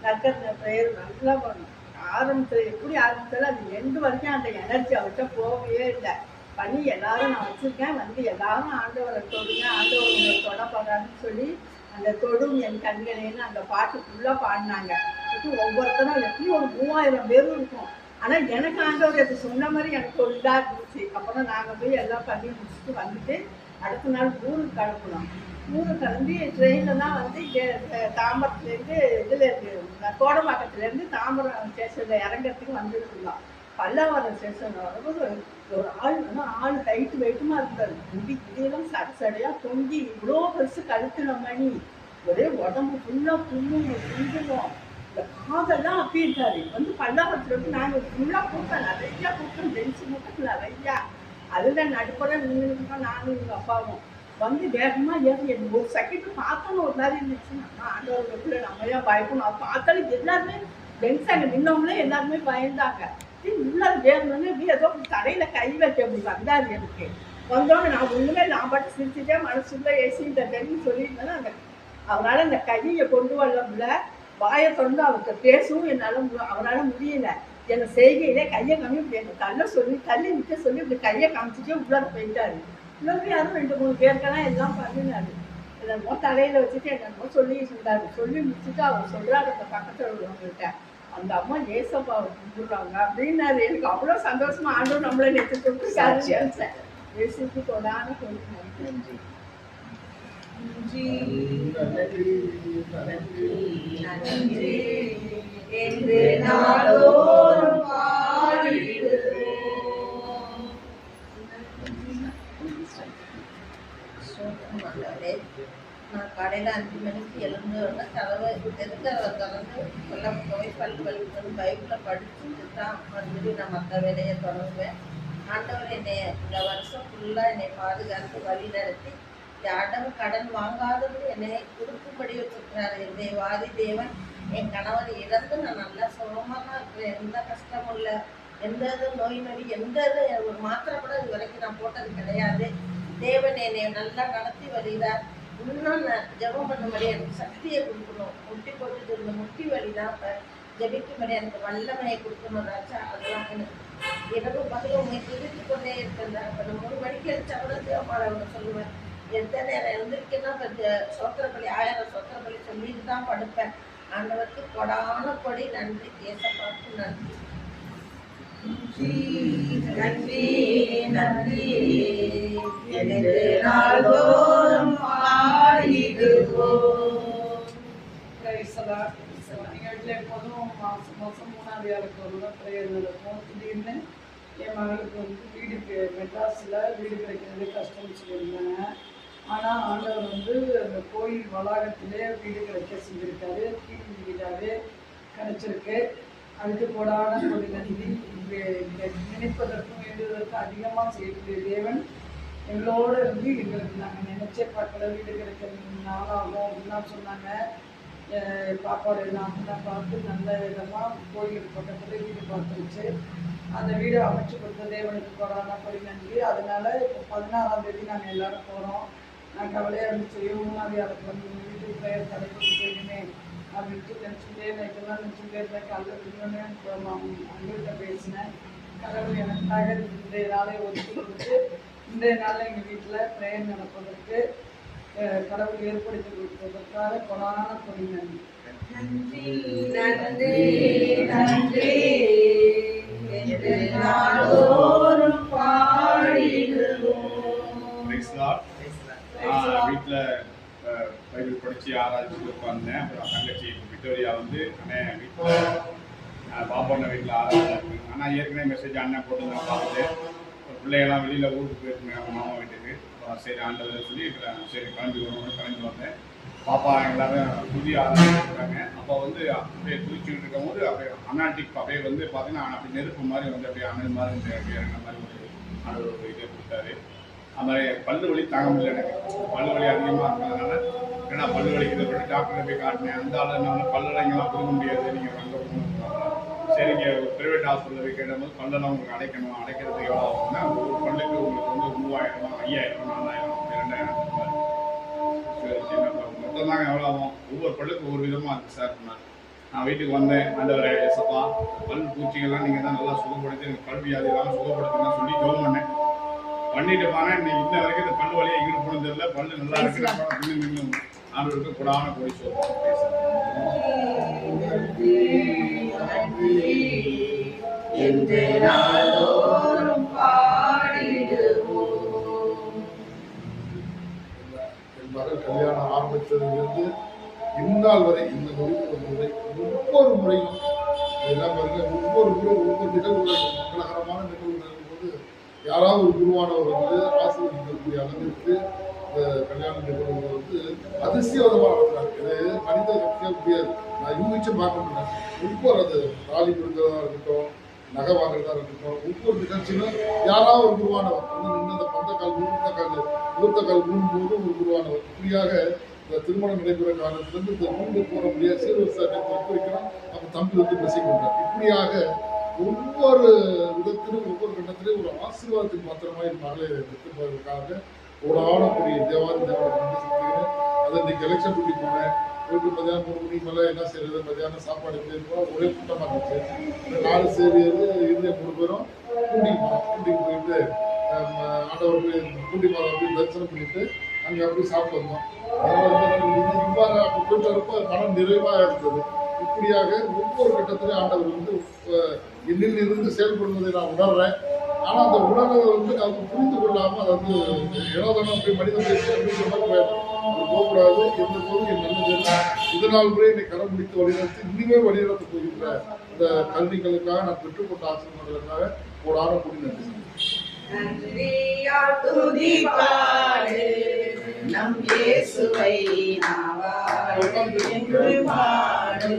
நற்கர் ப்ரேயர் நல்லா பண்ணணும் ஆரம்பிச்சது எப்படி ஆரம்பிச்சாலும் அது எண்டு வரைக்கும் அந்த எனர்ஜி அவர்கிட்ட போகவே இல்லை பண்ணி எல்லாரும் நான் வச்சுருக்கேன் எல்லாரும் ஆண்டவரை தொடுங்க ஆண்டவர் உங்களை தொடப்படுறாருன்னு சொல்லி அந்த தொடும் என் கண்களேன்னு அந்த பாட்டு ஃபுல்லாக பாடினாங்க ஒவ்வொருத்தரும் எப்படியும் ஒரு 3000 பேரும் இருக்கும் ஆனால் எனக்கு ஆண்டவர் அது சொன்ன மாதிரி எனக்கு ஒரு இதாக இருந்துச்சு அப்புறம் நாங்கள் போய் எல்லாம் பண்ணி முடிச்சுட்டு வந்துட்டு அடுத்த நாள் ஊருக்கு கிளம்புனோம் ஊருக்கு கிளம்பி ட்ரெயினில் தான் தாம்பரத்துலேருந்து இதில் கோடம்பாக்கத்துலேருந்து தாம்பரம் ஸ்டேஷனில் இறங்கிறதுக்கு வந்துருக்கலாம் பல்லாவரம் ஸ்டேஷனில் வரும்போது ஒரு ஆள் ஹைட்டு வெயிட்டுமா இருந்தார் இதெல்லாம் சடையாக தொங்கி இவ்வளோ பெருசு கழுத்துன மணி ஒரே உடம்பு ஃபுல்லாக புண்ணுவோம் இந்த காதெல்லாம் அப்பிட்டாரு பல்லாவரத்தில் நாங்கள் ஃபுல்லாக கூட்டம் நிறையா கூட்டம் பெஞ்சு மூட்டத்தில் நிறையா அதில் நடுப்புற நின்றுருக்கோம் நானும் எங்கள் அப்பாவும் வேகமாக ஏறி ஒரு செகண்ட் பார்த்தோன்னு ஒரு மாதிரி இருந்துச்சு நம்ம ஆண்டவர் எப்படி நம்ம ஏன் பயப்படணும் அதை பார்த்தாலும் எல்லாருமே பெஞ்ச் அங்கே நின்னவங்களே எல்லாருமே பயந்தாங்க உள்ள வேணும்னு இப்படி ஏதோ தரையில் கை வைக்க அப்படி வந்தாரு எனக்கு வந்தோன்னு நான் ஒன்றுமே நான் பாட்டு சிரிச்சுட்டே மனசுக்குள்ள ஏசின்ற தெரிஞ்சு சொல்லியிருந்தேன்னா அந்த அவரால் அந்த கையை கொண்டு வரல வாயை தொடர்ந்து அவர்கிட்ட பேசவும் அவரால் முடியல என்னை செய்கையிலே கையை காமி எனக்கு தள்ளி நிற்க சொல்லி இப்படி கையை காமிச்சிட்டே உள்ளார போயிட்டாரு இன்னொரு யாரும் 2-3 பேருக்கெல்லாம் எல்லாம் பண்ணினாரு என்னமோ தலையில் வச்சுட்டு என்னமோ சொல்லி இருந்தாரு சொல்லி முடிச்சுட்டு அவர் சொல்கிறாரு அந்த பக்கத்தில் உள்ளவங்கள்ட்ட அந்த அம்மா ஏசப்பாவை கும்பிடுறாங்க அப்படின்னாரு எனக்கு அவ்வளோ சந்தோஷமா ஆண்டவர் நம்மளை நேற்று கொடுத்து ஏசுக்கு கொடான நன்றி நான் காலையில் 5 மணிக்கு எழுந்து வந்தேன் கதவை திறந்து எல்லாம் போய் பள்ளி பைபிளில் படிச்சுட்டு தான் மறுபடியும் நான் மற்ற வேலையை தொடங்குவேன் ஆண்டவர் என்னை இந்த வருஷம் ஃபுல்லாக என்னை பாதுகாத்து வழி நடத்தி யாரும் கடன் வாங்காதது என்னை கொடுக்கும்படி வச்சுருக்கிறாரு என்னை வாதி தேவன் என் கணவர் இறந்து நான் நல்லா சுகமாக தான் இருக்கிறேன் எந்த கஷ்டமும் இல்லை எந்த இது நோய் நொடி எந்த இது ஒரு மாத்திரை கூட இது வரைக்கும் நான் போட்டது கிடையாது தேவன் என்னை நல்லா நடத்தி வருகிறார் இன்னும் நான் ஜெபம் பண்ணும்படி எனக்கு சக்தியை கொடுக்கணும் முட்டி போட்டுட்டு இருந்த முட்டி வலி தான் இப்போ ஜெபிக்கும்படி எனக்கு வல்லமையை கொடுக்கணும் ராஜா அதெல்லாம் எனக்கு பதிலும் உண்மை திருத்தி கொண்டே இருக்கிறேன் இப்போ நான் 3 மணிக்கு எழுச்சா கூட தேவப்பாளவங்க சொல்லுவேன் எத்தனை நேரம் எழுந்திருக்கேன்னா இப்போ சோத்திரப்பள்ளி 1000 சோத்திரப்பள்ளி சொல்லிட்டு தான் படுப்பேன் ஆண்டவருக்கு கொடான கொடி நன்றி ஏசப்பாக்கு நன்றி நன்றி நன்றி என்று நாள்தோறும் பாடிடுவோம். நிகழ்ச்சியில் எப்போதும் மாதம் 3ஆம் வியாழக்கு ஒரு தான் ப்ரேயர் நடக்கும். திடீர்னு என் மகளுக்கு வீடு மெட்ராஸில் வீடு கிடைக்கிறது கஷ்டம்னு சொல்லியிருந்தாங்க. ஆனால் ஆண்டவர் அந்த கோயில் வளாகத்திலே வீடு கிடைக்க செஞ்சுருக்காரு. கீழ் வீடாகவே கிடைச்சிருக்கு. அதுக்கு போடான ஒரு நன்றி. நினைப்பதற்கும் வேண்டுவதற்கும் அதிகமாக செய்யக்கூடிய தேவன் எங்களோடு இருந்து எங்களுக்கு நாங்கள் நினைச்சே பார்க்கல வீடு கிடைக்கிறது நாளாகும் அப்படின்லாம் சொன்னாங்க. பாப்பாவோட நாங்கெல்லாம் பார்த்து நல்ல விதமாக கோயிலுக்கு பக்கத்தில் வீடு பார்த்துருச்சு. அந்த வீடு அமைச்சு கொடுத்த தேவனுக்கு போடான படி நன்றி. அதனால இப்போ 16ஆம் தேதி நாங்கள் எல்லோரும் போகிறோம். நான் கவலையாக இருந்துச்சு 3ஆம் வியாழக்கு வீட்டுக்கு ப்ரேயர் தலைப்பு போயிடுமே அப்படின்ட்டு நினச்சிட்டே நைட்டெல்லாம் நினச்சிட்டே இருந்தேன். காலையில் இன்னொன்று அங்கள்கிட்ட பேசினேன். கடவுள் எனக்காக இன்றைய நாளை ஒதுக்கி கொடுத்து இன்றைய நாளில் எங்கள் வீட்டில் பிரேயர் நடப்பதற்கு கடவுள் ஏற்படுத்தி கொடுப்பதற்காக கொடான கொடி நன்றி. நன்றி நன்றி என்று நாளோறும் பாடிடுவோம். வீட்டில் பைபிள் படித்து ஆராய்ச்சிட்டு உட்காந்தேன். அப்புறம் தங்கச்சி விக்டோரியா வந்து அண்ணன் வீட்டில் பாப்பாண்ண வீட்டில் ஆராய்ச்சி இருக்குங்க. ஆனால் ஏற்கனவே மெசேஜ் அண்ணன் போட்டு நான் பார்த்துட்டு பிள்ளைகள்லாம் வெளியில் ஊருக்கு போயிருந்தேன் அவங்க மாமா வீட்டுக்கு. சரி ஆண்டதில் சொல்லி சரி கிளம்பி வந்தேன். பாப்பா எல்லாரும் புதிய ஆராய்ச்சிருக்காங்க. அப்போ வந்து அப்படியே துதிச்சுட்டு இருக்கும் போது அப்படியே அனாட்டிக் அப்படியே வந்து பார்த்தீங்கன்னா அப்படி நெருப்பு மாதிரி வந்து அப்படியே அனல் மாதிரி வந்து அப்படியே இறங்கின மாதிரி ஒரு ஆண்டவர் ஒரு இதை கொடுத்தாரு. அது மாதிரி பல்லு வலி தாங்க முடியல எனக்கு. பல்லு வலி அதிகமாக இருக்கிறதுனால ஏன்னா பல்லு வலிக்கு இதை டாக்டரை போய் காட்டினேன். அந்த ஆளுனால பல்லெல்லாம் இங்கெல்லாம் கொடுக்க முடியாது, நீங்கள் அங்கே போகணும்னு. சரி இங்கே ப்ரைவேட் ஹாஸ்பிட்டலில் போய் கேட்டபோது பல்லெல்லாம் உங்களுக்கு அடைக்கிறதுக்கு எவ்வளோ ஆகும்னா ஒரு பல்லுக்கு உங்களுக்கு வந்து 3000, 5000, 4000, 2000 சரி மொத்தம் தாங்க எவ்வளோ ஆகும். ஒவ்வொரு பல்லுக்கு ஒவ்வொரு விதமாக இருக்குது சார். நான் வீட்டுக்கு வந்தேன். அந்த ஒரு எசப்பா பல் பூச்சிகள்லாம் நீங்கள் தான் நல்லா சுகப்படுத்தி எனக்கு பல் வியாதியெல்லாம் சுகப்படுத்துன்னு சொல்லி ஜோம் பண்ணேன். பண்ணிட்டு பாருங்க இன்னைக்கு இன்ன வரைக்கும் இந்த பல்லு வழியை எங்கிட்டு போனது தெரியல. பல்லு நல்லா இருக்கு. இன்னும் ஆண்டவருக்கு கூடான கொடி சொல்றேன். என்று நாளோறும் பாடிடுவோம். என் மகள் கல்யாணம் ஆரம்பித்ததிலிருந்து இந்நாள் வரை இந்த முறை ஒவ்வொரு முறையும் எல்லாம் பாருங்க, ஒவ்வொரு முறை ஒவ்வொரு நிகழ்வுகள் மங்களகரமான நிகழ்வுகள் போது யாராவது ஒரு குருவானவர் வந்து ஆசீர்வதிக்கக்கூடிய அளவிற்கு இந்த கல்யாண நிகழ்வுகள் வந்து அதிசயமாக நடத்துறாங்க. இது மனித சக்தியாக முடியாது. நான் யூகிச்சு பார்க்க முடியாது. ஒவ்வொரு அது தாலி கொடுக்கிறதா இருக்கட்டும், நகை வாங்குறதா இருக்கட்டும், ஒவ்வொரு நிகழ்ச்சியிலும் யாராவது ஒரு குருவானவர் வந்து நின்று அந்த பந்தக்கால் ஊர்த்தக்கால் ஊடும்போது ஒரு குருவானவர் இப்படியாக இந்த திருமணம் நடைபெற காலத்திலிருந்து இந்த ஊருக்கு போற முடியாது. சீர்வரிசை வைக்கிறோம். அப்போ தம்பி வந்து பிளஸிங் பண்றாரு. இப்படியாக ஒவ்வொரு விதத்திலும் ஒவ்வொரு கட்டத்திலும் ஒரு ஆசீர்வாதத்துக்கு மாத்திரமா என் மகளை எடுத்து போவதற்காக ஓடாடக்கூடிய தேவாதி தேவாதி செஞ்சுக்கிறேன். அதை இன்னைக்கு எலெக்ஷன் பண்ணி போனேன். போயிட்டு மதியானம் 3 மணிக்கு மேலே என்ன செய்யறது, மதியானம் சாப்பாடு போயிருக்கோம். ஒரே கூட்டமாக இருந்துச்சு. இந்த 4 சேவியர் இருந்தே 3 பேரும் கூட்டிக்கு போயிட்டு ஆண்டவர் போய் கூட்டி போய் தரிசனம் பண்ணிட்டு அங்கே அப்படி சாப்பிட்டு வந்தோம். இவ்வாறு அப்போ போயிட்டு வரப்போ மனம் நிறைவாக இருந்தது. இப்படியாக ஒவ்வொரு கட்டத்திலும் ஆண்டவர் வந்து என்னில் இருந்து செயல்படுவதை நான் உணர்றேன். ஆனால் அந்த உணர்வை வந்து நான் புரிந்து கொள்ளாமல் அதை வந்து ஏனோதானோ அப்படி மனிதன் பேசி அப்படின்ற மாதிரி அது போகக்கூடாது. எந்த போதும் என் நல்லது இதனால் முறை என்னை கரம் பிடித்து வழிநடத்தி இனிமே வழிநடத்த போகின்ற இந்த கல்விகளுக்காக நான் பெற்றுக்கொண்ட ஆசிரியர்களுக்காக கூடான கூடி நன்றி. நன்றியால் துதி பாடு நம் இயேசுவை நாவாய் என்று பாடு.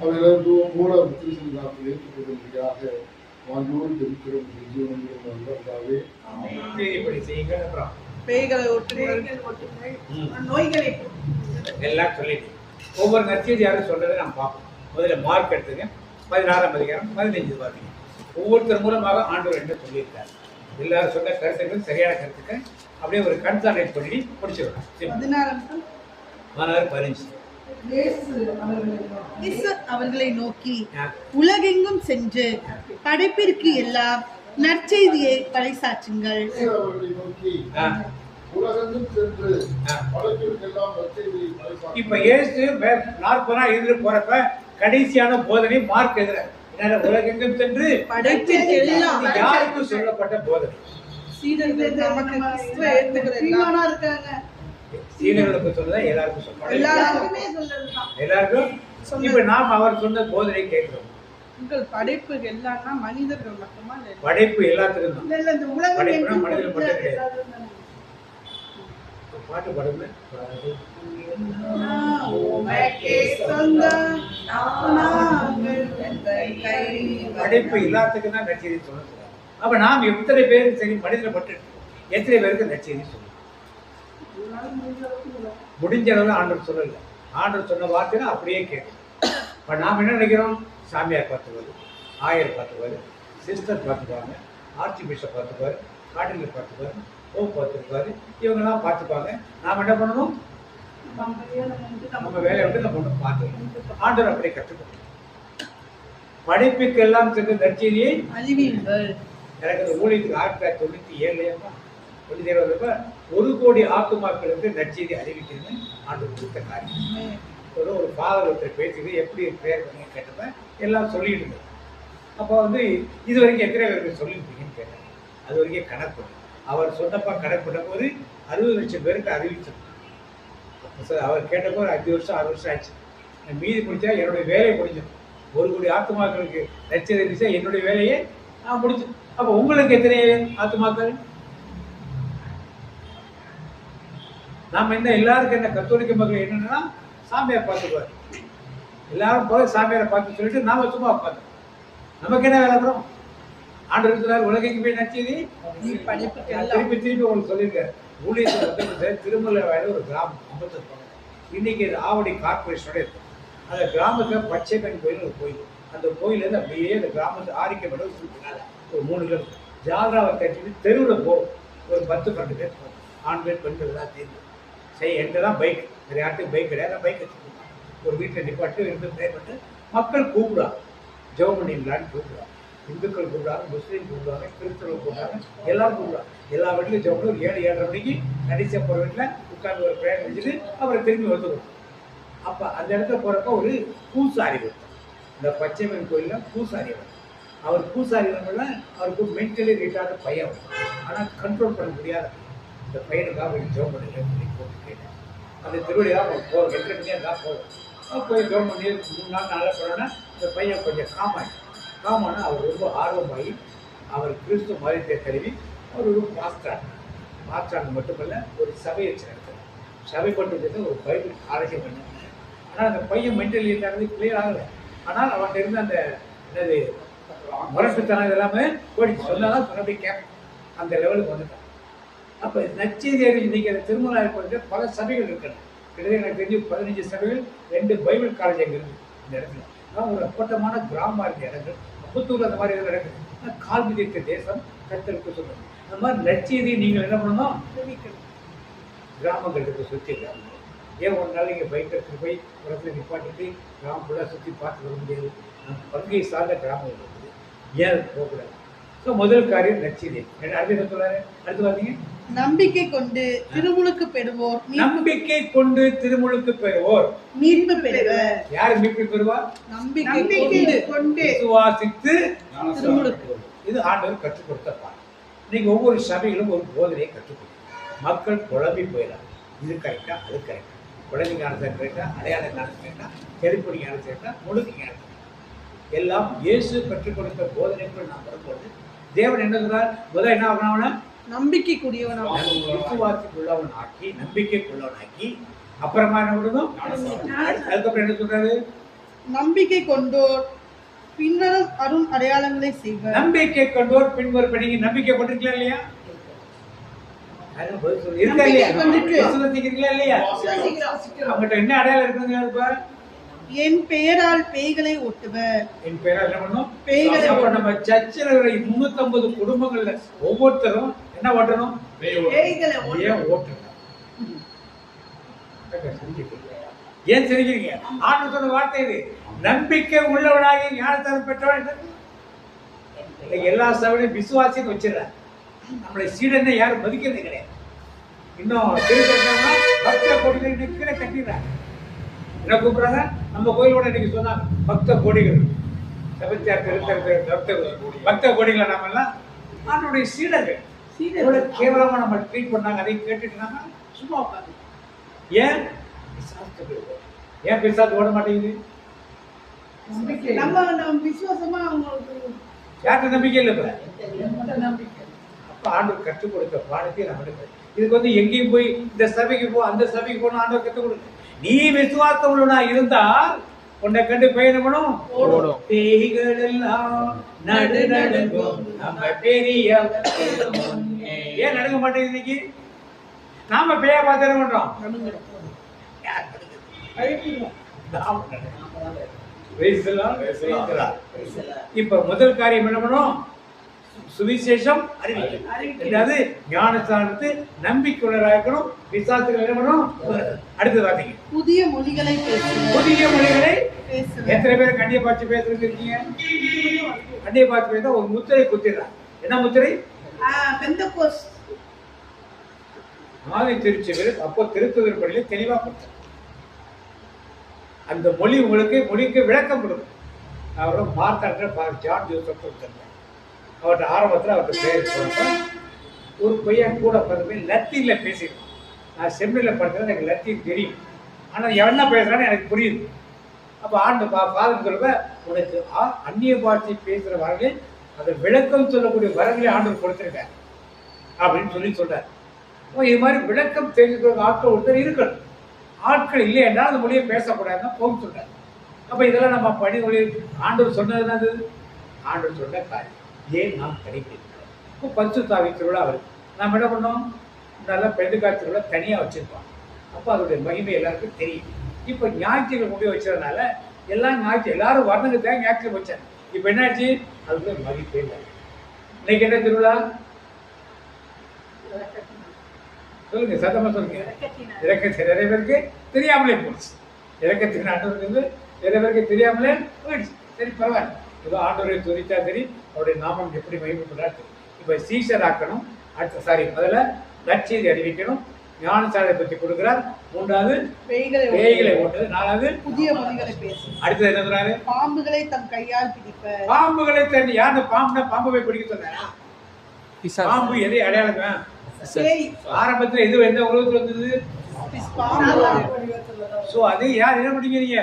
அவைகளுக்கு மூல திருச்செல்வாக்கு ஏற்றுக்கொள்ளும்படியாக வாங்கியோடு தெரிவிக்கிறோம். ஜீவனே இப்படி செய்யுங்க. அப்புறம் பேய்களை நோய்களை எல்லாம் சொல்லிட்டு ஒவ்வொரு நற்செய்தி யாரும் சொல்றதை நம்ம பார்ப்போம். முதல்ல மார்க் எடுத்துங்க. 16ஆம் அதிகாரம் 15 பார்த்தீங்க. ஒவ்வொருத்தர் மூலமாக ஆண்டவர் என்ன சொல்லியிருக்காரு. எல்லாரும் சொன்ன கருத்துக்கள் சரியான கருத்துக்கள் அப்படியே ஒரு கன்சால்டேட் பண்ணி முடிச்சிடலாம். 15 அவர்களை நோக்கி உலகெங்கும் சென்று படைப்பிற்கு எல்லாம் நற்செய்தியை பறைசாற்றுங்கள். இப்ப இயேசு 40 நாள் இருந்து போறப்ப கடைசியான போதனை மார்க் எதிர உலகெங்கும் சென்று படைப்பிற்கு எல்லாம் யாருக்கும் சொல்லப்பட்ட போதனை. சீடர்களுக்கு சொன்னதா எல்லாருக்கும் சொல்றாங்க. எல்லாருக்கும் இப்ப நாம் அவர் சொன்ன போதனை கேட்கிறோம். உங்கள் படைப்பு எல்லாம்னா மனிதர்கள் மட்டுமா? படைப்பு எல்லாத்துக்கும் தான். படைப்புனா மனிதர்கள் மட்டும் கிடையாது. பாட்டு பாடுங்க. படைப்பு எல்லாத்துக்கும் தான் நற்செய்தி சொல்ல. அப்ப நாம் எத்தனை பேருக்கு சரி மனிதர்கள் மட்டும் எத்தனை பேருக்கு நற்செய்தி சொல்லுவோம்? முடிஞ்ச அளவு ஆண்டவர் சொல்லல. ஆண்டவர் சொன்ன வார்த்தைனா அப்படியே கேட்கும். இப்போ நாம் என்ன நினைக்கிறோம்? சாமியார் பார்த்துக்குவாரு, ஆயர் பார்த்துக்குவாரு, சிஸ்டர் பார்த்துக்குவாங்க, ஆர்ச்சி பிஷப் பார்த்துக்குவாரு, கார்டினல் பார்த்துக்குவாரு, போப் பார்த்துருப்பாரு, இவங்கெல்லாம் பார்த்துப்பாங்க. நாம் என்ன பண்ணணும்? நம்ம வேலையை விட்டு நம்ம ஒன்று பார்த்துக்கணும். ஆண்டவர் அப்படியே கற்றுக்கணும். படைப்புக்கெல்லாம் சென்று நற்செய்தியை அறிவியுங்கள். எனக்கு அந்த ஊழியத்துக்கு 1997 2020 1 கோடி ஆத்துமாக்களுக்கு நற்செய்தி அறிவிக்கிறது ஆண்டு கொடுத்த காரியம். ஒரு ஃபாதர் ஒருத்தர் பேசிட்டு எப்படி ப்ரேயர் பண்ணி கேட்டப்ப எல்லாம் சொல்லிட்டு இருந்தது. அப்போ வந்து இது வரைக்கும் எத்தனை பேருக்கு சொல்லியிருப்பீங்கன்னு கேட்டாங்க. அது வரைக்கும் கணக்கு அவர் சொன்னப்பா கணக்கு பண்ண போது 60 லட்சம் பேருக்கு அறிவிச்சிருக்கோம். அவர் கேட்டப்போ 5 வருஷம் 6 வருஷம் ஆச்சு. மீதி முடிச்சா என்னுடைய வேலையை முடிஞ்சது. 1 கோடி ஆத்துமாக்களுக்கு நற்செய்தி அறிவிச்சா என்னுடைய வேலையை நான் முடிச்சு. அப்போ உங்களுக்கு எத்தனை ஆத்துமாக்கள்? நாம என்ன எல்லாருக்கும் என்ன கத்தோலிக்க மக்கள் என்னன்னா சாமியார் பார்த்துக்குவார். எல்லாரும் போய் சாமியாரை பார்த்து சொல்லிட்டு நாம சும்மா உட்காந்து நமக்கு என்ன வேலை வரும்? ஆண்டவர் உலகைக்கு போய் நச்சது திருப்பி திருப்பி உங்களுக்கு சொல்லியிருக்காரு. ஊழியத்தில் வந்து திருமலை வயது ஒரு கிராமம் 50 இன்னைக்கு ஆவடி கார்பரேஷனோட இருக்கும். அந்த கிராமத்தில் பச்சைக்கன் கோயில் ஒரு கோயில். அந்த கோயிலேருந்து அப்படியே அந்த கிராமத்தை ஆரிக்கப்பட ஒரு 3 கிலோமீட்டர் ஜாதராவை கட்டிட்டு தெருவில் போகும். ஒரு 10-12 பேர் போகும். ஆண்கள் பெண்கள் எல்லாம் சேர்ந்து என்கிட்ட தான் பைக், நிறைய யார்ட்டும் பைக் கிடையாது. பைக் வச்சுருக்காங்க. ஒரு வீட்டில் நிப்பாட்டு இருந்து ப்ரே பண்ணிட்டு மக்கள் கூப்பிடுவாங்க, ஜெபம் பண்ணிங்களான்னு கூப்பிடுவாங்க. இந்துக்கள் கூப்பிடுவாங்க, முஸ்லீம் கூப்பிடுவாங்க, கிறிஸ்தவர்கள் கூப்பிடுவாங்க, எல்லாரும் கூப்பிடுவாங்க. எல்லா வீட்லையும் ஜெபம் ஒரு 7-7:30 மணிக்கு கடைசியாக போகிற வீட்டில் உட்காந்து ஒரு ப்ரேயர் வச்சுட்டு அப்புறம் திரும்பி வந்துடுவோம். அப்போ அந்த இடத்துல போகிறப்ப ஒரு பூசாரி வரும். இந்த பச்சைமன் கோயிலில் பூசாரி வரும். அவர் பூசாரி வரல, அவருக்கு மென்டலி ரிட்டார்டு பையன் வரும். ஆனால் கண்ட்ரோல் பண்ண முடியாத இந்த பையனுக்காக ஜெபம் பண்ணி போட்டு கேட்டேன். அந்த திருவிழா போகிறோம் 8 மணியாக தான் போகும். போய் ஜெபம் பண்ணி 3 நாள் 4 போனோன்னா இந்த பையன் கொஞ்சம் காமான அவர் ரொம்ப ஆர்வமாகி அவர் கிறிஸ்துவ மதத்தை தழுவி அவர் ஒரு பாஸ்டாங்க மட்டுமல்ல ஒரு சபையை நடத்துகிறார். சபை மட்டும் ஒரு பைபிள் ஆராய்ச்சி பண்ணாங்க. ஆனால் அந்த பையன் மென்டலி இருந்தாங்க கிளியர் ஆகலை. ஆனால் அவன்கிட்ட இருந்து அந்த என்னது முரட்டுத்தனம் இதெல்லாமே போயிடுச்சு. சொன்னாதான் சொன்னபடி கேட்பேன். அந்த லெவலுக்கு வந்துட்டான். அப்போ நச்செய்தி அறிவிச்சு இன்னைக்கு அந்த திருமண வந்து பல சபைகள் இருக்கணும். கிட்டத்தட்ட எனக்கு தெரிஞ்சு 15 சபைகள் 2 பைபிள் காலேஜ் அங்கே இருக்குது இந்த இடத்துல. அதான் ஒரு அப்பட்டமான கிராமமாக இருந்த இடங்கள். புத்தூர் அந்த மாதிரி இதில் நடக்குது. கால் மிதித்த தேசம் கத்தருக்கு சொல்லணும். அந்த மாதிரி நச்செய்தி நீங்கள் என்ன பண்ணணும்? கிராமங்களுக்கு சுற்றி கிராமம். ஏன் ஒரு நாள் இங்கே பைக் எடுத்துட்டு போய் இடத்துல நிப்பாட்டிட்டு கிராமம் ஃபுல்லாக சுற்றி பார்த்து வர முடியாது. பங்கை சார்ந்த கிராமம் இருக்குது. ஏன் போகக்கூடாது? ஸோ முதல் காரியம் நச்செய்தி. அடுத்து என்ன சொல்றாரு? அடுத்து பார்த்தீங்க, நம்பிக்கை கொண்டு திருமுழுக்கு பெறுவோர் நம்பிக்கை கொண்டு திருமுழுக்கு பெறுவோர் மீட்பு பெறுவர். யார் மீட்பு பெறுவார்? நம்பிக்கை கொண்டு விசுவாசித்து திருமுழுக்கு. இது ஆண்டவர் கற்றுக் கொடுத்த பாடம். நீங்க ஒவ்வொரு சபையிலும் ஒரு போதனையை கற்றுக் கொடுக்கும். மக்கள் குழம்பி போயிடலாம். இது கரெக்டா, அது கரெக்டா, குழந்தை ஞானத்தை கரெக்டா, அடையாள ஞானத்தை கரெக்டா, தெருப்பொடி ஞானத்தை கரெக்டா, முழுக்க ஞானத்தை எல்லாம் இயேசு கற்றுக் கொடுத்த போதனைக்குள் நாம் வரும்போது தேவன் என்ன சொல்றார்? முதல் என்ன ஆகணும்? நம்பிக்கைக்குரியவனாக விசுவாசிக்குள்ளவன் ஆக்கி, நம்பிக்கைக்குள்ளவன் ஆக்கி, அப்புறமா என்ன விடணும்? அதுக்கப்புறம் என்ன சொல்றாரு? நம்பிக்கை கொண்டோர் பின்வரும் அரும் அடையாளங்களை செய்வார். நம்பிக்கை கொண்டோர் பின்வரும். நீங்க நம்பிக்கை கொண்டிருக்கீங்களா இல்லையா? இருக்கா இல்லையா? விசுவாசிக்கிறீங்களா இல்லையா? அவங்ககிட்ட என்ன அடையாளம் இருக்குங்க? என் பெயரால் பேய்களை ஓட்டுவர். என் பெயரால் என்ன பண்ணும்? பேய்களை. நம்ம சர்ச்சில் 350 குடும்பங்கள்ல ஒவ்வொருத்தரும் என்ன ஓட்டணும்? ஏன் ஓட்டணும்? ஏன் தெரிஞ்சுக்கிறீங்க? ஆண்டு சொன்ன வார்த்தை இது. நம்பிக்கை உள்ளவனாகி ஞானத்தனம் பெற்றவன். எல்லா சபையிலும் விசுவாசின்னு வச்சிடறாங்க. நம்மளை சீடனை யாரும் மதிக்கிறது கிடையாது. இன்னும் தெரிஞ்சுக்கணும்னா பக்த கோடிகள் கீழே கட்டிடுறாங்க. என்ன கூப்பிடுறாங்க? நம்ம கோயிலோட இன்னைக்கு சொன்னாங்க பக்த கோடிகள். பக்த கோடிகளை நாம எல்லாம் ஆண்டோடைய சீடர்கள். எவ்வளவு கேவலமா நம்ம ட்ரீட் பண்ணாங்க. அதை கேட்டுட்டு நாம சும்மா உட்காந்து ஏன் பிசாசு ஓட மாட்டேங்குது? நம்ம விசுவாசமா யார்கிட்ட நம்பிக்கை இல்லை. அப்ப ஆண்டவர் கற்றுக் கொடுத்த பாடத்தை நம்மளுக்கு இதுக்கு வந்து எங்கேயும் போய் இந்த சபைக்கு போ அந்த சபைக்கு போகணும் ஆண்டவர் கற்றுக் கொடுக்க. நீ விசுவாசம் உள்ளவனா இருந்தால் உன்னை கண்டு பயணப்படும். பேய்கள் எல்லாம் நடு நடுங்கும் நம்ம பெரிய. ஏன் நடுங்க மாட்டேங்குது இன்னைக்கு? நாம பேய பார்த்து என்ன பண்றோம்? இப்ப முதல் காரியம் என்ன பண்ணும்? சுவிசேஷம் அறிவிக்கிறது. ஞானஸ்தானத்து நம்பிக்கையுள்ளராக இருக்கணும். விசுவாசத்துக்கு என்ன பண்ணும்? அடுத்தது பாத்தீங்க, புதிய மொழிகளை பேசுவோம். புதிய மொழிகளை பேசுவேன். எத்தனை பேர் கண்டியை பார்த்து பேசுறது இருக்கீங்க? கண்டியை பார்த்து பேச ஒரு முத்திரை குத்திடுறான். என்ன முத்திரை? பெந்தகோஸ்ட் ஆதி திருச்சபையில் அப்போ திருத்துதர் பள்ளியில தெளிவா கொடுத்தார். அந்த மொழி மொழிக்கு விளக்கம் கொடுக்கும். அவரும் மார்த்தாண்ட ஜான் ஜோசப் கொடுத்தாங்க. அவர்கிட்ட ஆரம்பத்தில் அவர்கிட்ட பேர் போனப்ப ஒரு பையன் கூட பார்த்து லத்தீன்ல பேசியிருக்கோம். நான் செம்மியில் படித்தது எனக்கு லத்தீன் தெரியும், ஆனால் என்ன பேசுறான்னு எனக்கு புரியுது. அப்போ ஆண்டு ஃபாதர் சொல்லுவ உனக்கு அந்நிய பாஷை பேசுகிற வரங்களே அதை விளக்கம் சொல்லக்கூடிய வரங்களே ஆண்டு கொடுத்துருக்காரு அப்படின்னு சொல்றாரு. இது மாதிரி விளக்கம் தெரிஞ்சுக்கிற ஆட்கள் ஒருத்தர் இருக்கணும். ஆட்கள் இல்லை என்றால் அந்த மொழியை பேசக்கூடாதுன்னா போகும் சொல்றாரு. அப்போ இதெல்லாம் நம்ம பணி மொழி ஆண்டவர் சொன்னது அது ஆண்டவர் சொன்ன காரியம். ஏன் நாம் கடைபிடிக்கிறோம்? இப்போ பரிசுத்தாவி திருவிழா வருது. நாம் என்ன பண்ணோம்? நல்லா பெண்டுக்காய் திருவிழா தனியாக வச்சுருப்போம். அப்போ அதோடைய மகிமை எல்லாருக்கும் தெரியும். இப்போ ஞாயிற்றுக்கிழமை முடிவு வச்சதுனால எல்லாரும் வரணுங்க தான் ஞாயிற்றுக்கிழமை வச்சேன். இப்போ என்னாச்சு? அதுக்குள்ள மகிழ்ப்பே இல்லை. இன்னைக்கு என்ன திருவிழா சொல்லுங்க, சத்தமா சொல்லுங்க. இறக்கத்தின் நிறைய பேருக்கு தெரியாமலே போயிடுச்சு. இறக்கத்தின் ஆண்டவருக்கு நிறைய பேருக்கு தெரியாமலே போயிடுச்சு. சரி, பரவாயில்ல, ஏதோ ஆண்டவரை துதித்தா சரி, அவருடைய நாமம் எப்படி மகிமைப்படுறாரு. இப்போ சீசர் ஆக்கணும். முதல்ல நற்செய்தி அறிவிக்கணும். ஞானசாலை பற்றி கொடுக்கிறார். மூன்றாவது பேய்களை ஓட்டுறது. நாலாவது புதிய மொழிகளை பேசும். அடுத்தது என்ன சொல்றாரு? பாம்புகளை தன் கையால் பிடிப்ப. பாம்புகளை தன் யாரு பாம்புனா பாம்பை பிடிக்க சொன்னா பாம்பு எதை அடையாளம்? ஆரம்பத்துல எந்த உலகத்துல வந்தது? சோ அது யார் என்ன பண்ணிக்கிறீங்க?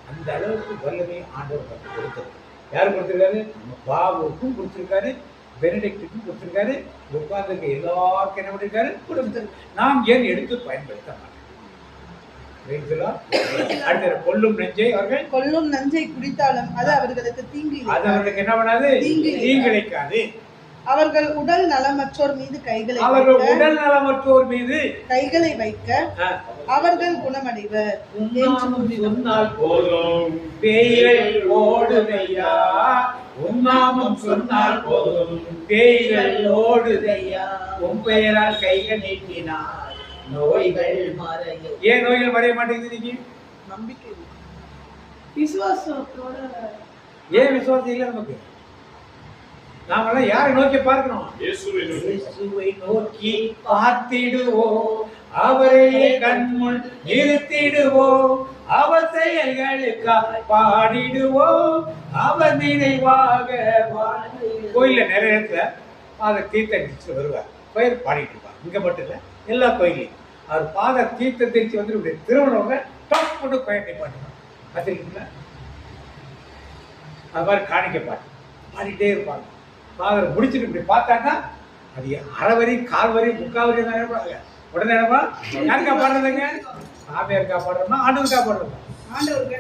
அந்த அளவுக்கு வல்லமை ஆண்டவர் கொடுத்தது. யாரு கொடுத்திருக்காரு? பாபுக்கும் கொடுத்திருக்காரு, பெனடிக்டுக்கும் கொடுத்திருக்காரு, உட்கார்ந்துருக்க எல்லாருக்கும் என்ன பண்ணிருக்காரு? கொடுத்திருக்காரு. நாம் ஏன் எடுத்து பயன்படுத்த மாட்டோம்? அடுத்த கொல்லும் நஞ்சை குடித்தாலும் அது அவர்களுக்கு தீங்கு. அது அவர்களுக்கு என்ன பண்ணாது? தீங்கிழைக்காது. அவர்கள் உடல் நலமற்றோர் மீது கைகளை வைக்க அவர்கள் குணமடைவர். சொன்னால் போதும் பேய்கள் ஓடுதையா, உன்னாமம் சொன்னால் போதும் பேய்கள் ஓடுதையா, உன் பெயரால் கைகள் நீட்டினார் நோய்கள் மறையும். ஏன் நோய்கள் மறைய மாட்டேங்குது? இன்னைக்கு நம்பிக்கை, விசுவாசத்தோட. ஏன் விசுவாசம் இல்லை நமக்கு? நாமெல்லாம் யாரை நோக்கி பார்க்கணும்? இயேசுவை நோக்கி பார்த்திடுவோம், அவரையே கண்முன் நிறுத்திடுவோம், அவர் செயல்களுக்காக பாடிடுவோம், அவர் நினைவாக. கோயில்ல நிறைய இடத்துல பாத தீர்த்தம் வருவார், கோயில் பாடிட்டு இருப்பார். இங்க மட்டும் இல்ல, எல்லா கோயிலையும் அவர் பாத தீர்த்தம் தெரிச்சு வந்து இப்படி திருவண்ணவங்க டாப் போட்டு கோயிலை பாட்டுவார். பார்த்துருக்கீங்களா? அது மாதிரி காணிக்க பாட்டு பாடிட்டே இருப்பாங்க. ஃபாதர் முடிச்சுட்டு இப்படி பார்த்தாங்கன்னா அது அரை வரி, கால் வரி, முக்கால் வரி தான் நினைப்பாங்க. உடனே நினைப்பா யாருக்கா பாடுறதுங்க? சாமியாருக்கா பாடுறோம்னா ஆண்டவருக்கா பாடுறோம்? ஆண்டவருக்கா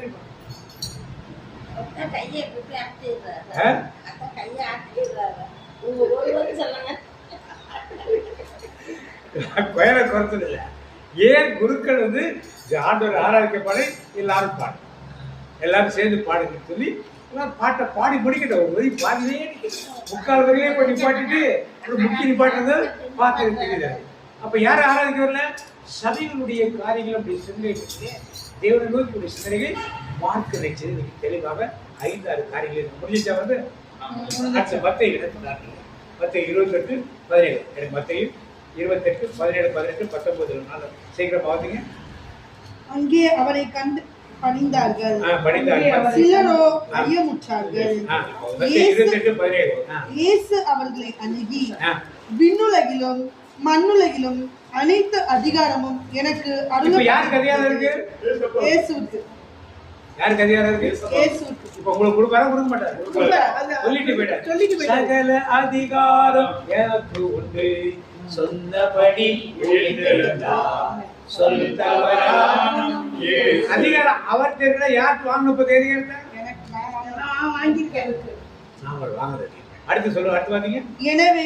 கோயிலை குறைச்சது இல்லை. ஏன் குருக்கள் வந்து ஆண்டவர் ஆராதிக்கப்பாடு எல்லாரும் பாடு, எல்லாரும் சேர்ந்து பாடுங்கன்னு சொல்லி பாட்டை பாடி முடிக்கட்டும். ஒரு வரி பாடிலே முக்கால் வரையிலே போய் நிப்பாட்டிட்டு ஒரு முக்கிய நிப்பாட்டுறது பார்த்து தெரியுது. அப்ப யாரை ஆராதிக்க வரல? சபைகளுடைய காரியங்கள் அப்படி சிந்தனை தேவனை நோக்கி சிந்தனைகள் மார்க்க நினைச்சது தெளிவாக 5-6 காரியங்கள் முடிஞ்சா வந்து மத்திய 28 17 எனக்கு மத்திய 28 17 18 19 நாள் சீக்கிரம் பார்த்தீங்க. அங்கே அவரை கண்டு பணிந்தார்கள். சிலரோ ஐயமுற்றார்கள். இயேசு அவர்களை அணுகி, விண்ணுலகிலும் மண்ணுலகிலும் அனைத்து அதிகாரமும் எனக்கு யாருக்கு அதிகாரம் இருக்கு? இயேசுவுக்கு. யாருக்கு அதிகாரம் இருக்கு? இயேசுவுக்கு. இப்ப உங்களுக்கு கொடுப்பாரா? கொடுக்க மாட்டாரு. சொல்லிட்டு போயிட்டாரு. சகல அதிகாரம் எனக்கு உண்டு, சொந்தபடி அதிகாரம் அவர் தெரியல. யாருக்கு வாங்கணும்? அடுத்து சொல்லுங்க. அடுத்து பாத்தீங்க. எனவே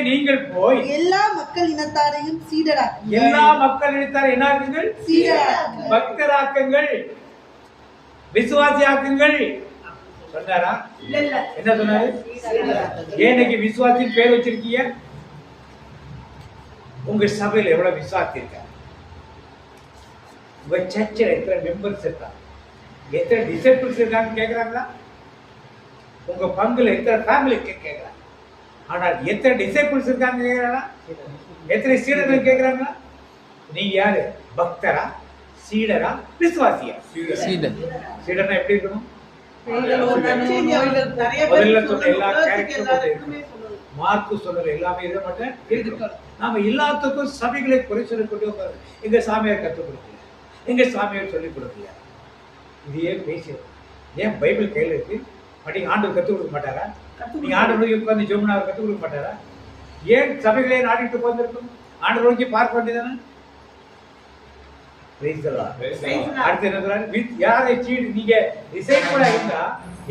நீங்கள் போய் எல்லா மக்கள் இனத்தாரையும் சீடராக்குங்கள். எல்லா மக்கள் இனத்தாரை என்ன ஆக்குங்கள்? சீடராக்குங்கள். பக்தராக்குங்கள், விசுவாசியாக்குங்கள் சொன்னாரா? என்ன சொன்னாரு? ஏன்னைக்கு விசுவாசின் பேர் வச்சிருக்கீங்க? உங்க சபையில் எவ்வளவு விசுவாசி இருக்க? உங்க சர்ச்சில் எத்தனை மெம்பர்ஸ் இருக்காங்க, எத்தனை டிசைபிள்ஸ் இருக்காங்கன்னு கேட்குறாங்களா? உங்க பங்குல எத்தனை ஃபேமிலி கேட்குறாங்க. ஆனால் எத்தனை டிசைபிள்ஸ் இருக்காங்க கேட்குறாங்களா? எத்தனை சீடர்கள் கேட்குறாங்களா? நீங்க யாரு? பக்தரா, சீடரா, விசுவாசியா? சீடர்னா எப்படி இருக்கணும்? முதல்ல சொன்ன எல்லா கேரக்டரும் மார்க்கு சொன்னது எல்லாமே இருக்க மாட்டேன் இருக்கணும். நாம எல்லாத்துக்கும் சபைகளை குறை சொல்லிக் கொண்டு எங்க சாமியார் கற்றுக் கொடுக்கல, எங்க சாமியார் சொல்லிக் கொடுக்கல, இதையே பேசுறோம். ஏன் பைபிள் கையில் இருக்கு? அப்படி ஆண்டவர் கற்றுக் கொடுக்க மாட்டாரா? நீங்க ஆண்டவர் உட்கார்ந்து ஜெபம் அவர் கற்றுக் கொடுக்க மாட்டாரா? ஏன் சபைகளை நாடிட்டு போந்திருக்கும்? ஆண்டவர் நோக்கி பார்க்க வேண்டியதானே? அடுத்து என்ன சொல்றாரு? யாரை சீடு நீங்க டிசைபிளா இருந்தா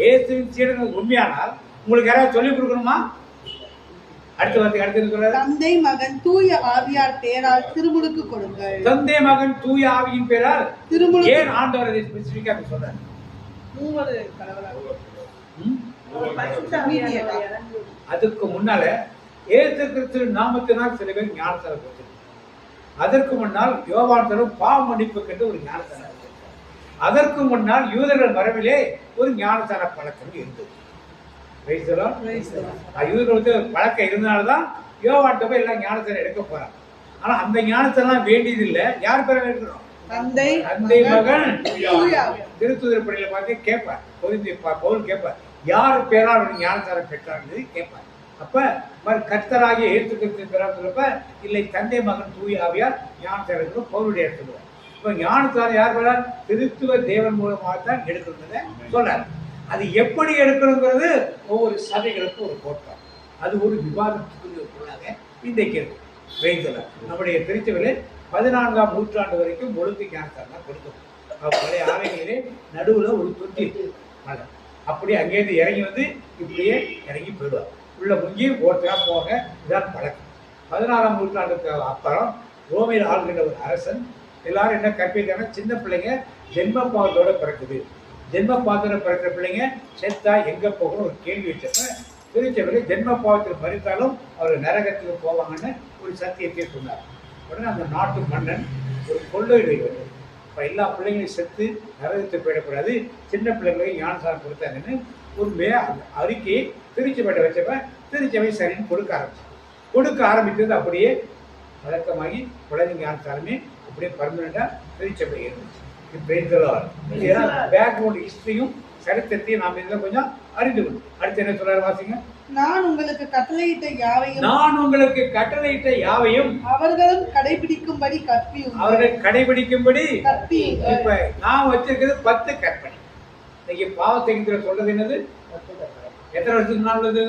இயேசுவின் சீடர்கள் உண்மையானால் உங்களுக்கு யாராவது சொல்லிக் கொடுக்கணுமா? அடுத்த வார்த்தை அடுத்து சொல்றாரு, தந்தை மகன் தூய ஆவியார் பெயரால் திருமுழுக்கு கொடுங்கள். தந்தை மகன் தூய ஆவியின் பெயரால் திருமுழுக்கு. ஏன் ஆண்டவர் அதை ஸ்பெசிபிக்கா சொல்றாரு? மூவர் கடவுளாக. அதுக்கு முன்னால இயேசு கிறிஸ்து நாமத்தினால் சில பேர் ஞானஸ்நானம் பெற்றார்கள். அதற்கு முன்னால் யோவான் தரும் பாவ மன்னிப்புக்கு என்று ஒரு ஞானஸ்நானம் பெற்றார். அதற்கு முன்னால் யூதர்கள் மரபிலே ஒரு ஞானஸ்நான பழக்கம் இருந்தது. யூதர்களுக்கு பழக்கம் இருந்தனால்தான் யோவான்ட்ட போய் எல்லாம் ஞானஸ்நானம் எடுக்க போறாங்க. ஆனா அந்த ஞானஸ்நானம் வேண்டியது இல்லை. யார் பேர வேண்டுறோம்? தந்தை மகன் திருத்துதர் பணியில பார்த்து கேட்பார். பவுல் கேட்பார், யார் பேரால் ஞானஸ்நானம் பெற்றார் கேட்பார். அப்ப கர்த்தராகிய இயேசு கிறிஸ்து பெறார் சொல்லப்ப இல்லை, தந்தை மகன் தூய ஆவியார் ஞானஸ்நானம் பவுலுடைய சொல்லுவார். இப்ப ஞானஸ்நானம் யார் பேரால்? திருத்துவ தேவன் மூலமாகத்தான் எடுக்கிறத சொல்றாரு. அது எப்படி எடுக்கணுங்கிறது ஒவ்வொரு சபைகளுக்கும் ஒரு கோட்பாடு. அது ஒரு விவாதத்துக்குரிய பொருளாக இன்றைக்கு இருக்கு. நம்முடைய திருச்சபையில 14ஆம் நூற்றாண்டு வரைக்கும் ஒழுங்கு ஞானஸ்நானம் கொடுக்கணும். பழைய ஆலயங்களிலே நடுவுல ஒரு தொட்டி மலை, அப்படியே அங்கேயிருந்து இறங்கி வந்து இப்படியே இறங்கி போயிடுவார். உள்ள முங்கி ஓட்டா போக இதான் பழக்கம். 14ஆம் நூற்றாண்டுக்கு அப்புறம் ரோமையில் ஆளுகின்ற ஒரு அரசன் எல்லாரும் என்ன கற்பிக்கிறாங்க? சின்ன பிள்ளைங்க ஜென்ம பாவத்தோட பிறக்குது, ஜென்ம பாவத்தோட பிறக்கிற பிள்ளைங்க செத்தா எங்க போகணும் ஒரு கேள்வி வச்சப்ப திருச்சபையில் ஜென்ம பாவத்தில் மறித்தாலும் அவர் நரகத்துக்கு போவாங்கன்னு ஒரு சத்தியத்தை சொன்னார். உடனே அந்த நாட்டு மன்னன் ஒரு கொள்ளை வைக்கிறது. இப்போ எல்லா பிள்ளைங்களையும் செத்து நரகத்தை போயிடக்கூடாது, சின்ன பிள்ளைங்களுக்கு ஞானஸ்நானம் கொடுத்தாங்கன்னு ஒரு அறிக்கையை திருச்சபையிட்ட வச்சப்ப திருச்சபை சரின்னு கொடுக்க ஆரம்பித்தது. அப்படியே வழக்கமாகி குழந்தை ஞானஸ்நானமே அப்படியே பர்மனண்டா திருச்சபை இருந்துச்சு. பேக்ரவுண்ட் ஹிஸ்டரியும் சரித்திரத்தையும் நாம் இதில் கொஞ்சம் அறிந்துக்கணும். அடுத்து என்ன சொல்றாரு வாசிங்க. நான் உங்களுக்கு கட்டளையிட்ட யாவையும் அவர்களும் கடைபிடிக்கும்படி கற்பியுங்கள். இப்ப நான் வச்சிருக்கிறது 10 கற்பனை. இன்னைக்கு பாவத்தை சொல்றது என்னது? எத்தனை வருஷத்துக்கு முன்னாடி உள்ளது?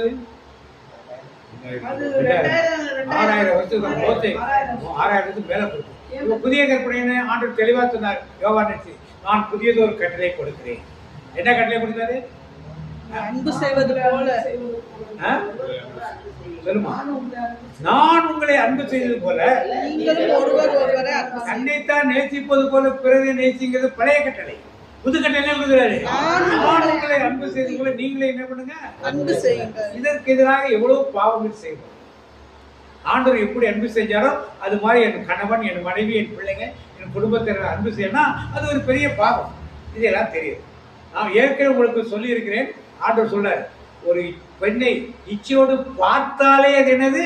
6000 வருஷத்துக்கு 6000 மேல கொடுக்கும். புதிய கற்பனை ஆண்டவர் தெளிவா சொன்னார். யோவான், நான் புதியதொரு கட்டளை கொடுக்கிறேன். என்ன கட்டளை கொடுத்தாரு? அன்பு செய்வது போல. சொல்லுமா, நான் உங்களை அன்பு செய்தது போல தன்னைத்தான் நேசிப்பது போல பிறரை நேசிங்கிறது பழைய கட்டளை. புது கட்டளை என்ன கொடுக்கிறாரு? நான் உங்களை அன்பு செய்தது போல நீங்களே என்ன பண்ணுங்க? அன்பு செய்யுங்க. இதற்கு எதிராக எவ்வளவு பாவங்கள் செய்வோம். ஆண்டவர் எப்படி அன்பு செஞ்சாரோ அது மாதிரி என் கணவன், என் மனைவி, என் பிள்ளைங்க, என் குடும்பத்தினர் அன்பு செய்யணும். அது ஒரு பெரிய பாவம். இதெல்லாம் தெரியுது. நான் ஏற்கனவே உங்களுக்கு சொல்லி இருக்கிறேன். ஆண்டவர் சொல்றாரு, ஒரு பெண்ணை இச்சையோடு பார்த்தாலே அது என்னது?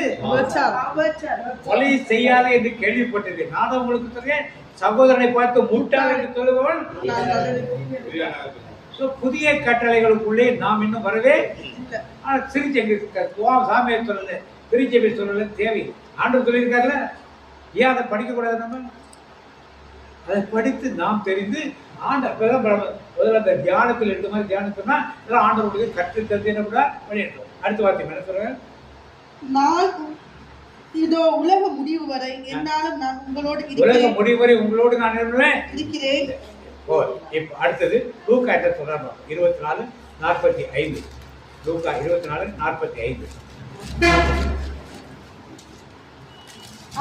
கொலை செய்யாத என்று கேள்விப்பட்டது. நானும் உங்களுக்கு சொல்றேன், சகோதரனை பார்த்து முட்டாள் என்று சொல்லுபவன். புதிய கட்டளைகளுக்குள்ளே நாம் இன்னும் வரவே. ஆனா சிரிச்சை சாமியை சொல்லல, திருச்சபை சொல்லல, தேவை. ஆண்டவர் சொல்லியிருக்காருல, ஏன் அதை படிக்க கூடாது? நம்ம அதை படித்து நாம் தெரிந்து முதல்ல அந்த தியானத்தில் இருந்த மாதிரி தியானத்துனா ஆண்டவர்களுக்கு கற்று தந்து என்ன கூட பண்ணிட்டோம். அடுத்த வார்த்தை என்ன சொல்றேன்? நான் இதோ உலக முடிவு வரை என்னாலும் நான் உங்களோடு உலக முடிவு வரை உங்களோடு நான் இருக்கிறேன். இப்ப அடுத்தது லூக்கா என்ன சொல்றாங்க? 24:45. லூக்கா 24:45.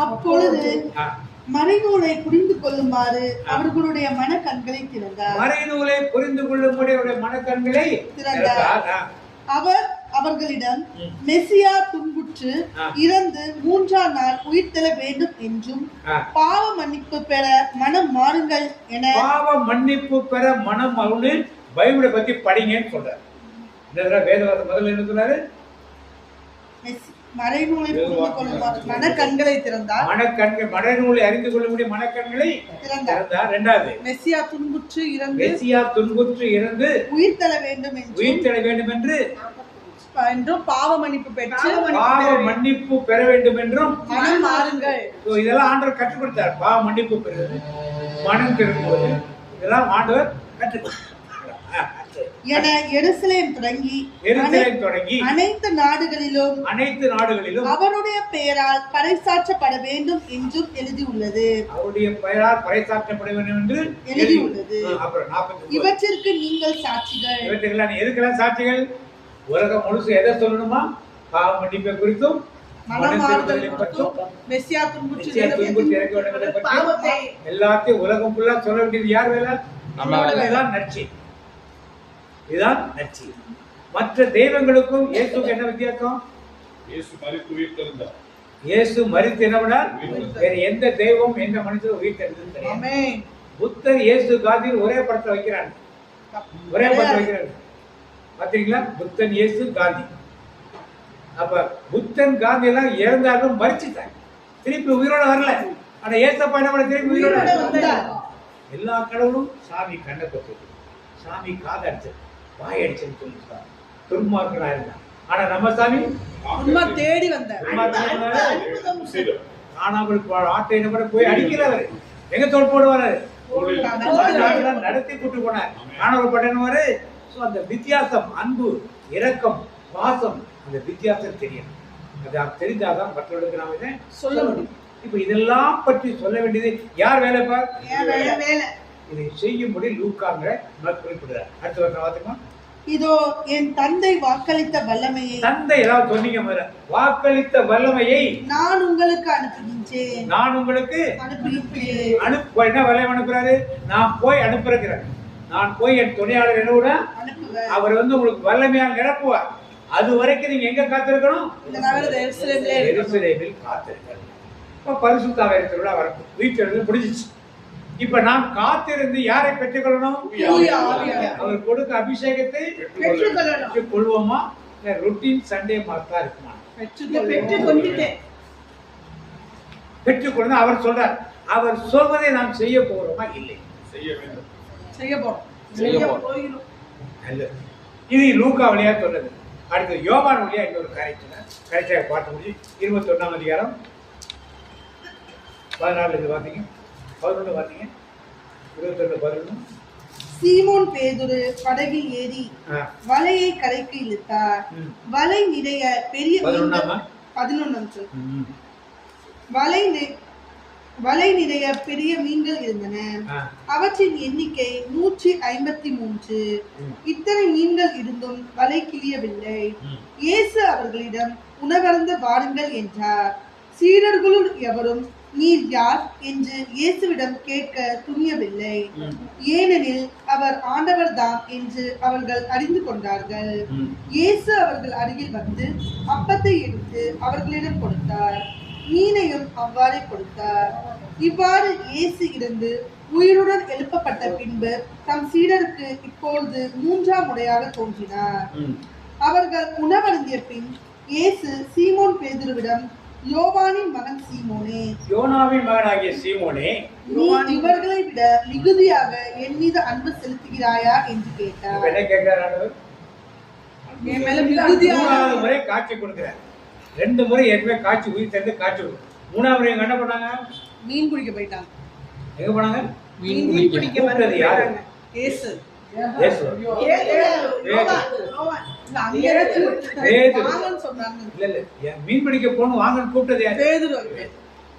அப்பொழுது மறைநூலை புரிந்து கொள்ளுமாறு அவர்களுடைய மனக்கண்களை திறந்தார். மறைநூலை புரிந்து கொள்ளும்படி அவருடைய மனக்கண்களை திறந்தார். அவர் அவர்களிடம் மெசியா துன்புற்று இறந்து 3ஆம் நாள் உயிர்த்தெழ வேண்டும் என்றும் பாவ மன்னிப்பு பெற மனம் மாறுங்கள் என பாவ மன்னிப்பு பெற மனம் மாறுன்னு பைபிளை பத்தி படிங்கன்னு சொல்றாரு. இந்த வேதவாதம் முதல்ல என்ன சொன்னாரு? மறைநூலை புரிந்து கொள்ளும் மனக்கண்களை திறந்தார். மறைநூலை அறிந்து கொள்ள முடிய மனக்கண்களை திறந்தார். இரண்டாவது, மெசியா துன்புற்று இறந்து உயிர்த்தெழ வேண்டும் என்று பாவ மன்னிப்பு பெற வேண்டும் என்றும் மனம் மாறுங்கள். இதெல்லாம் ஆண்டவர் கற்றுக் கொடுத்தார். பாவ மன்னிப்பு பெறுவது, மனம் திரும்புவது, இதெல்லாம் ஆண்டவர் கற்றுக் கொடுத்தார். என எருசலேம் தொடங்கி அனைத்து நாடுகளிலும் அவருடைய பெயரால் பறைசாற்றப்பட வேண்டும் என்றும் எழுதியுள்ளது. இவற்றிற்கு நீங்கள் சாட்சிகள். எதுக்கெல்லாம் சாட்சிகள்? உலகம் முழுசு எதை சொல்லணுமா? பாவ மன்னிப்பை குறித்தும் எல்லாத்தையும் உலகம் ஃபுல்லா சொல்ல வேண்டியது யார் வேலை? இதுதான் நற்செய்தி. இதுதான் நற்செய்தி. மற்ற தெய்வங்களுக்கும் இயேசுக்கு என்ன வித்தியாசம்? இயேசு மரித்து என்னவென்றால் வேற எந்த தெய்வம் எந்த மனுஷனும் உயிர் தெரிந்தது கிடையாது. புத்தர் இயேசு காந்தியில் ஒரே படத்தை வைக்கிறாங்க. பாத்தீங்களா? புத்தன், இயேசு, காந்தி. அப்ப புத்தன், காந்தி எல்லாம் இறந்தாலும் மரிச்சுட்டாங்க, திருப்பி உயிரோட வரல. ஆனா ஏசப்பா என்ன பண்ண? திருப்பி உயிரோட வந்தார். எல்லா கடவுளும் சாமி கண்ணை கொத்து, சாமி காதடிச்சு, வாய் அடிச்சுன்னு சொல்லிட்டாங்க, துன்மார்க்கனா இருந்தான். ஆனா நம்ம சாமி தேடி வந்தார். காணாமல் ஆட்டை என்ன பண்ண போய் அடிக்கிறவர், எங்க தோல் போடுவாரு, நடத்தி கூட்டு போனார். காணாமல் பட்டனவாரு. அந்த வித்தியாசம், அன்பு, இரக்கம், பாசம், அந்த வித்தியாசம் தெரியும். அது தெரிஞ்சாதான் மற்றவர்களுக்கு நாம இதை சொல்ல முடியும். இப்ப இதெல்லாம் பற்றி சொல்ல வேண்டியது யார் வேலை? இதை செய்யும்படி லூக்காங்கிற குறிப்பிடுறார். அடுத்த வருஷம் பார்த்துக்கோ. இதோ என் தந்தை வாக்களித்த வல்லமையை, தந்தை ஏதாவது சொன்னீங்க முதல்ல, வாக்களித்த வல்லமையை நான் உங்களுக்கு அனுப்புகின்றேன். என்ன வல்லமை அனுப்புறாரு? நான் போய் அனுப்புறேன். நான் போய் என் துணையாளர் என்ன அவர் உங்களுக்கு வல்லமையாக நிரப்புவார். அது வரைக்கும் நீங்க எங்க காத்திருக்கணும்? எருசலேமில் காத்திருக்கணும். இப்ப பரிசுத்த ஆவியானவர் திருவிழா வரணும், வீட்டிலிருந்து முடிஞ்சிச்சு. இப்ப நாம் காத்திருந்து யாரை பெற்றுக்கொள்ளணும்? அவர் கொடுக்க அபிஷேகத்தை பெற்றுக் கொள்வோமா? ரொட்டீன் சண்டே மாத்தா இருக்குமா? பெற்றுக்கொள்ள அவர் சொல்றார். அவர் சொல்வதை நாம் செய்ய போறோமா? இல்லை, செய்ய போறோம். இது லூக்கா வழியா சொன்னது. அடுத்து யோவான் வழியா இன்னொரு கரைச்சாக பார்த்து முடியும். 21ஆம் அதிகாரம் 14 பாத்தீங்க, 11 பாத்தீங்க, 21-11. சீமோன் பேதுரு படகில் ஏறி வலையை கரைக்கு இழுத்தார். வலை நிறைய பெரிய 11 வலை நிறைய பெரிய மீன்கள் இருந்தன. அவற்றின் எண்ணிக்கை 153. இத்தனை மீன்கள் இருந்தும் வலை கிழியவில்லை. இயேசு அவர்களிடம் உணவருந்த வாருங்கள் என்றார். சீடர்களுள் எவரும் நீர் யார் என்று இயேசுவிடம் கேட்க துணியவில்லை. ஏனெனில் அவர் ஆண்டவர் தான் என்று அவர்கள் அறிந்து கொண்டார்கள். இயேசு அவர்கள் அருகில் வந்து அப்பத்தை எடுத்து அவர்களிடம் கொடுத்தார். மீனையும் அவ்வாறே கொடுத்தார். இவ்வாறு இயேசு இருந்து உயிருடன் எழுப்பப்பட்ட பின்பு தம் சீடருக்கு இப்பொழுது 3ஆம் முறையாக தோன்றினார். அவர்கள் உணவருந்திய பின் இயேசு சீமோன் பேதுருவிடம், யோவானின் மகன் சீமோனே, யோனாவின் மகனாகிய சீமோனே, நீ இவர்களை விட மிகுதியாக என் மீது அன்பு செலுத்துகிறாயா என்று கேட்டார். என்ன கேட்கிறார்? என் மேல மிகுதியாக 3ஆவது முறை காட்சி கொடுக்கிறார். 2 முறை ஏற்கனவே காட்சி உயிர் தந்து காட்சி கொடுக்கும். 3ஆவது முறை என்ன பண்ணாங்க? மீன் பிடிக்க போயிட்டாங்க. எங்க போனாங்க? மீன் பிடிக்க போறது யாரு? இயேசு. மீன் பிடிக்க போகணும் வாங்கன்னு கூப்பிட்டது யாரு?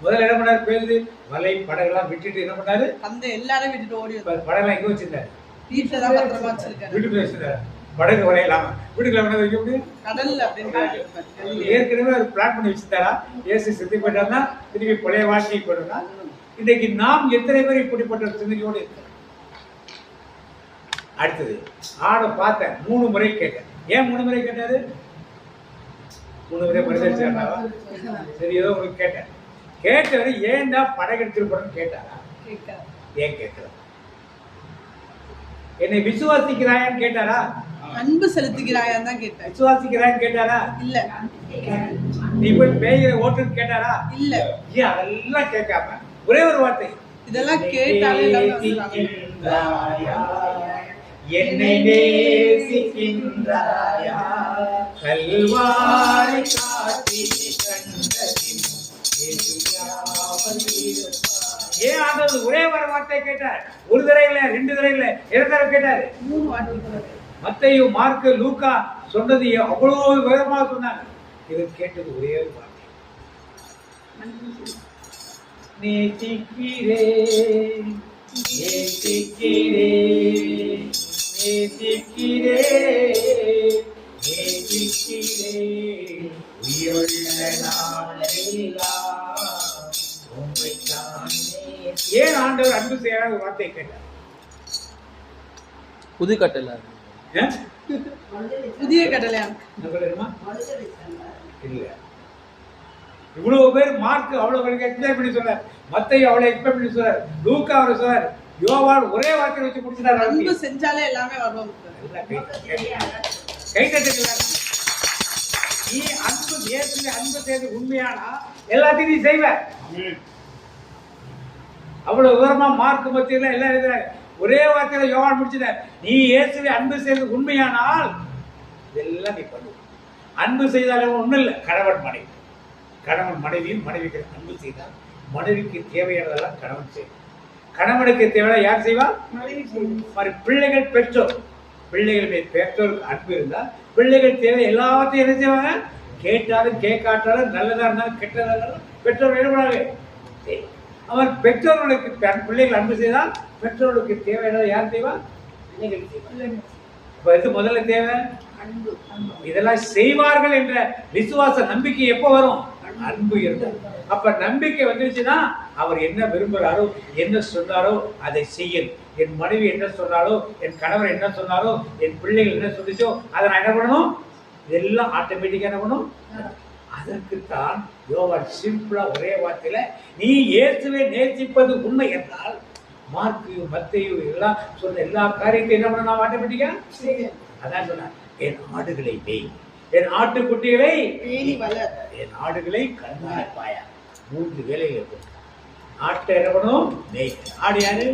முதல்ல என்ன பண்ணாரு? பேதுரு வலை படகெல்லாம் விட்டுட்டு என்ன பண்ணாரு? அந்த எல்லாரும் விட்டுட்டு ஓடி படகெல்லாம் எங்க வச்சிருந்தாரு? வீட்டுல தான் பத்திரமா வச்சிருக்காரு. வீட்டுக்குள்ள வச்சிருந்தாரு. படகு வரையலாம வீட்டுக்குள்ள கொண்டு வைக்க முடியும்? கடல்ல அப்படின்னு ஏற்கனவே ஒரு பிளான் பண்ணி வச்சிருந்தாரா? இயேசு செத்து போயிட்டாருன்னா திருப்பி பழைய வாழ்க்கைக்கு போயிடும்னா, இன்றைக்கு நாம் எத்தனை பேர் இப்படிப்பட்ட சிந்தனையோடு இருக்கிறோம்? அடுத்தது ஆட பார்த்தேன், 3 முறை கேட்டேன். ஏன் 3 முறை கேட்டாரு? 3 முறை பரிசளிச்சாரா? சரி, ஏதோ உங்களுக்கு கேட்டேன். கேட்டவரை ஏன்டா படகு எடுத்துருப்போம்னு கேட்டாரா? ஏன் கேட்கலாம்? என்னை விசுவாசிக்கிறாயான்னு கேட்டாரா? அன்பு செலுத்துகிறாயான்னு தான் கேட்டேன். விசுவாசிக்கிறான்னு கேட்டாரா? இல்ல. நீ போய் பேய்கிற ஓட்டுன்னு கேட்டாரா? இல்ல. ஏன் அதெல்லாம் கேட்காம ஒரே ஒரு வார்த்தை, இதெல்லாம் கேட்டாலே என்னை நேசிக்கின்றாயா, கல்வாரி காட்டி கண்டதின் ஏன் ஆண்டவர் ஒரே ஒரு வார்த்தை கேட்டார்? ஒரு தடவை இல்ல, 2 தடவை இல்ல, 2 தடவை கேட்டாரு. 3 வார்த்தை. மத்தேயு, மார்க்கு, லூக்கா சொன்னது அவ்வளவு விவரமா சொன்னாங்க. இது கேட்டது ஒரே ஒரு வார்த்தை, நேசிக்கிறேன், நேசிக்கிறேன், நேசிக்கிறேன், நேசிக்கிறேன், உயிருள்ள நாளெல்லாம் உம்மைத்தான் நேசிக்கிறேன். ஏன் ஆண்டவர் அன்பு செய்யாத ஒரு வார்த்தையை கேட்டார்? புது கட்டளை புதிய கட்டளையா? இல்ல, இவ்வளவு பேர் மார்க் அவ்வளவு எக்ஸ்பிளைன் பண்ணி சொன்னார், மத்தேயு அவ்வளவு எக்ஸ்பிளைன் பண்ணி சொன்னார், லூக்கா அவர் சொன்னார், யோவான் ஒரே வார்த்தை வச்சு முடிச்சிட்டார். அன்பு செஞ்சாலே எல்லாமே வரும். கை தட்டுங்களா? நீ அன்பு ஏற்கனவே அன்பு செய்து உண்மையானா எல்லாத்தையும் நீ செய்வ. அவ்வளவு விவரமா மார்க் மத்தியில எல்லாம் எழுதுறாங்க. ஒரே வார்த்தையில யோவான் முடிச்சிட்டார், நீ இயேசுவை அன்பு செய்து உண்மையானால் இதெல்லாம் நீ பண்ணுவ. அன்பு செய்தாலே ஒண்ணும் இல்லை, கணவன் மனைவி, கணவன் மனைவியும் மனைவிக்கு அன்பு செய்தால் மனைவிக்கு தேவையானதெல்லாம் கணவன் செய்வார். கணவனுக்கு தேவையான யார் செய்வார்? மனைவி. பிள்ளைகள் பெற்றோர், பிள்ளைகள் பெற்றோருக்கு அன்பு இருந்தால் பிள்ளைகள் தேவை எல்லாத்தையும் என்ன செய்வாங்க? கேட்டாலும் கேட்காட்டாலும் நல்லதா இருந்தாலும் கெட்டதா இருந்தாலும் பெற்றோர் ஈடுபடாது. அவர் பெற்றோர்களுக்கு பிள்ளைகள் அன்பு செய்தால் பெற்றோர்களுக்கு தேவையானதை யார் செய்வா? பிள்ளைகள் செய்வார். இப்ப இது முதல்ல தேவை அன்பு. இதெல்லாம் செய்வார்கள் என்ற விசுவாச நம்பிக்கை எப்போ வரும்? அன்பு இருந்தால். அப்ப நம்பிக்கை வந்துருச்சுன்னா அவர் என்ன விரும்புகிறாரோ, என்ன சொன்னாரோ அதை செய்யணும். என் மனைவி என்ன சொன்னாலோ, என் கணவர் என்ன சொன்னாலோ, என் பிள்ளைகள் என்ன சொல்லிச்சோ அதை நான் என்ன பண்ணணும்? இதெல்லாம் ஆட்டோமேட்டிக்கா என்ன பண்ணணும்? அதற்குத்தான் யோவான் சிம்பிளா ஒரே வார்த்தையில, நீ இயேசுவை நேசிப்பது உண்மை என்றால் மார்க்கு, மத்தேயு எல்லாம் சொன்ன எல்லா காரியத்தையும் என்ன பண்ண நான் ஆட்டோமேட்டிக்கா அதான் சொன்னேன், என் ஆடுகளை மேய், என் ஆட்டுக்குட்டிகளை பேணி வளர், என் ஆடுகளை கண்காணிப்பாயா. 3 வேலைகள் இருக்கும். ஆட்டை என்ன பண்ணும்? மேய். ஆடு யாரு?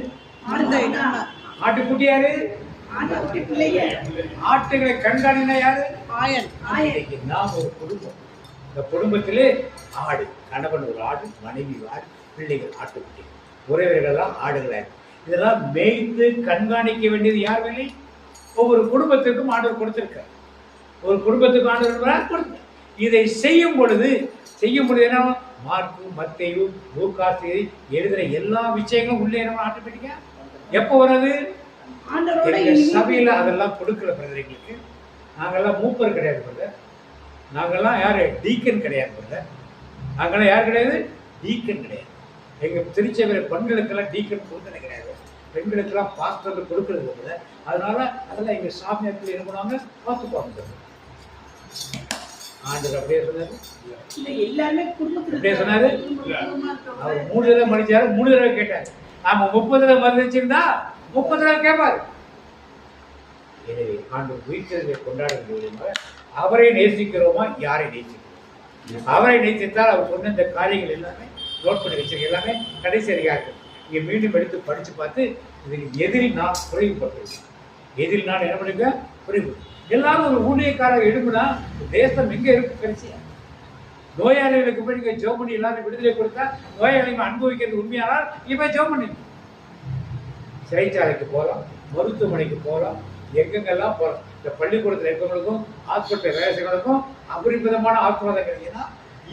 ஆட்டுக்குட்டி யாரு? ஆட்டுகளை கண்காணினா யாரு? ஆயன். நாம் ஒரு குடும்பம். இந்த குடும்பத்திலே ஆடு, கணவன் ஒரு ஆடு, மனைவி ஆடு, பிள்ளைகள் ஆட்டுக்குட்டி, உறவினர்கள்லாம் ஆடுகளை. இதெல்லாம் மேய்த்து கண்காணிக்க வேண்டியது யார் வேலை? ஒவ்வொரு குடும்பத்திற்கும் ஆண்டவர் கொடுத்திருக்கார். ஒரு குடும்பத்துக்கு ஆண்டவர் கொடுத்தார். இதை செய்யும் பொழுது என்ன? மார்க்கு, மத்தேயு, லூக்கா எழுதுற எல்லா விஷயங்களும் உள்ளே என்ன ஆட்டோமேட்டிக்கா எப்போ வர்றது? சபையில அதெல்லாம் கொடுக்கல பிரதர். எங்களுக்கு நாங்கெல்லாம் மூப்பர் கிடையாது பிரதர், நாங்கெல்லாம் யாரு? டீக்கன் கிடையாது பிரதர், நாங்கெல்லாம் யார் கிடையாது? டீக்கன் கிடையாது. எங்க திருச்சபையில பெண்களுக்கெல்லாம் டீக்கன் கொடுத்தது கிடையாது, பெண்களுக்கெல்லாம் பாஸ்டர் கொடுக்கறது பிரதர். அதனால அதெல்லாம் எங்க சாமியார்கள் என்ன பண்ணுவாங்க? பார்த்துப்பாங்க. ஆண்டவர் அப்படியே சொன்னாரு, அப்படியே சொன்னாரு. அவர் 3 தடவை மன்னிச்சாரு, 3 தடவை கேட்டாரு. நாம 30 தடவை மன்னிச்சிருந்தா 30 தடவை கேட்பாரு. எனவே ஆண்டவர் உயிர்த்தெழுதலை கொண்டாடும் மூலமாக அவரை நேசிக்கிறோமா? யாரை நேசிக்கிறோம்? அவரை நேசித்தால் அவர் சொன்ன இந்த காரியங்கள் எல்லாமே நோட் பண்ணி வச்சிருக்க எல்லாமே கடைசி அதிகாரம் இங்க மீண்டும் எடுத்து படிச்சு பார்த்து இதுக்கு எதிரில் நான் குறைவுபட்டிருக்கேன். எதிரில் நான் என்ன பண்ணுங்க? குறைவு. எல்லாரும் ஒரு ஊழியக்காரர் எழுப்புனா தேசம் எங்க இருக்கு? கடைசியா நோயாளிகளுக்கு போய் நீங்க ஜெபம் பண்ணி எல்லாரும் விடுதலை கொடுத்தா நோயாளிகள் அனுபவிக்கிறது உண்மையானால் இப்ப ஜெபம் பண்ணி சிறைச்சாலைக்கு போகலாம், மருத்துவமனைக்கு போகலாம், எங்கெங்கெல்லாம் போகலாம். இந்த பள்ளிக்கூடத்தில் இருக்கவங்களுக்கும் ஹாஸ்பிட்டல் வேலைகளுக்கும் அபரிமிதமான ஆத்மாதம் கிடைக்குன்னா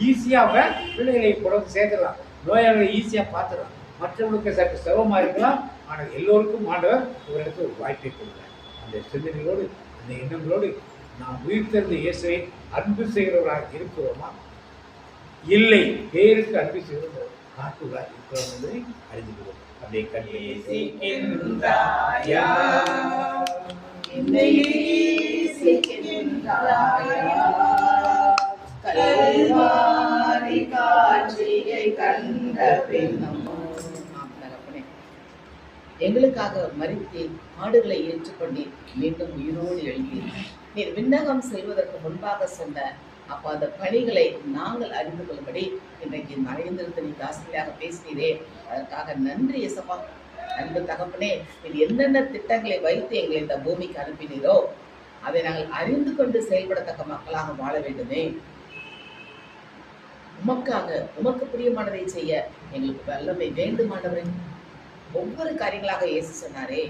ஈஸியாக பிள்ளைகளை கொண்டு சேர்த்துடலாம், நோயாளிகளை ஈஸியாக பார்த்துடலாம். மற்றவங்களுக்கு சற்று சிரமமாக இருக்கலாம், ஆனால் எல்லோருக்கும் ஆண்டவர் ஒரு இடத்துல ஒரு வாய்ப்பை கொடுக்குறார். அந்த சிந்தனைகளோடு அந்த எண்ணங்களோடு நாம் உயிர்த்தெழுந்த இயேசுவை அன்பு செய்கிறவர்களாக இருக்கிறோமா? இல்லை, பேருக்கு அன்பு செய்கிறவர்கள் காட்டுகளாக இருக்கிறோம் என்பதை அறிந்துகிறோம். அப்படியே கண்ணை கல்வாரி காட்சியை கண்ட பின்னும் தகப்பனே, எங்களுக்காக மரித்தீர், பாடுகளை ஏற்றுக்கொண்டீர், மீண்டும் உயிரோடு எழுந்தீர். நீர் விண்ணகம் செல்வதற்கு முன்பாக சொன்ன அப்போ அந்த பணிகளை நாங்கள் அறிந்து கொள்ளும்படி இன்றைக்கு மறைந்திருந்த நீ தாசிரியாக பேசினீரே, அதற்காக நன்றி இயேசப்பா. அன்பு தகப்பனே, நீர் என்னென்ன திட்டங்களை வைத்து எங்களை இந்த பூமிக்கு அனுப்பினீரோ அதை நாங்கள் அறிந்து கொண்டு செயல்படத்தக்க மக்களாக வாழ வேண்டுமே. உமக்காக உமக்கு பிரியமானதை செய்ய எங்களுக்கு வல்லமை வேண்டுமானவரே. ஒவ்வொரு காரியங்களாக இயேசு சொன்னாரே,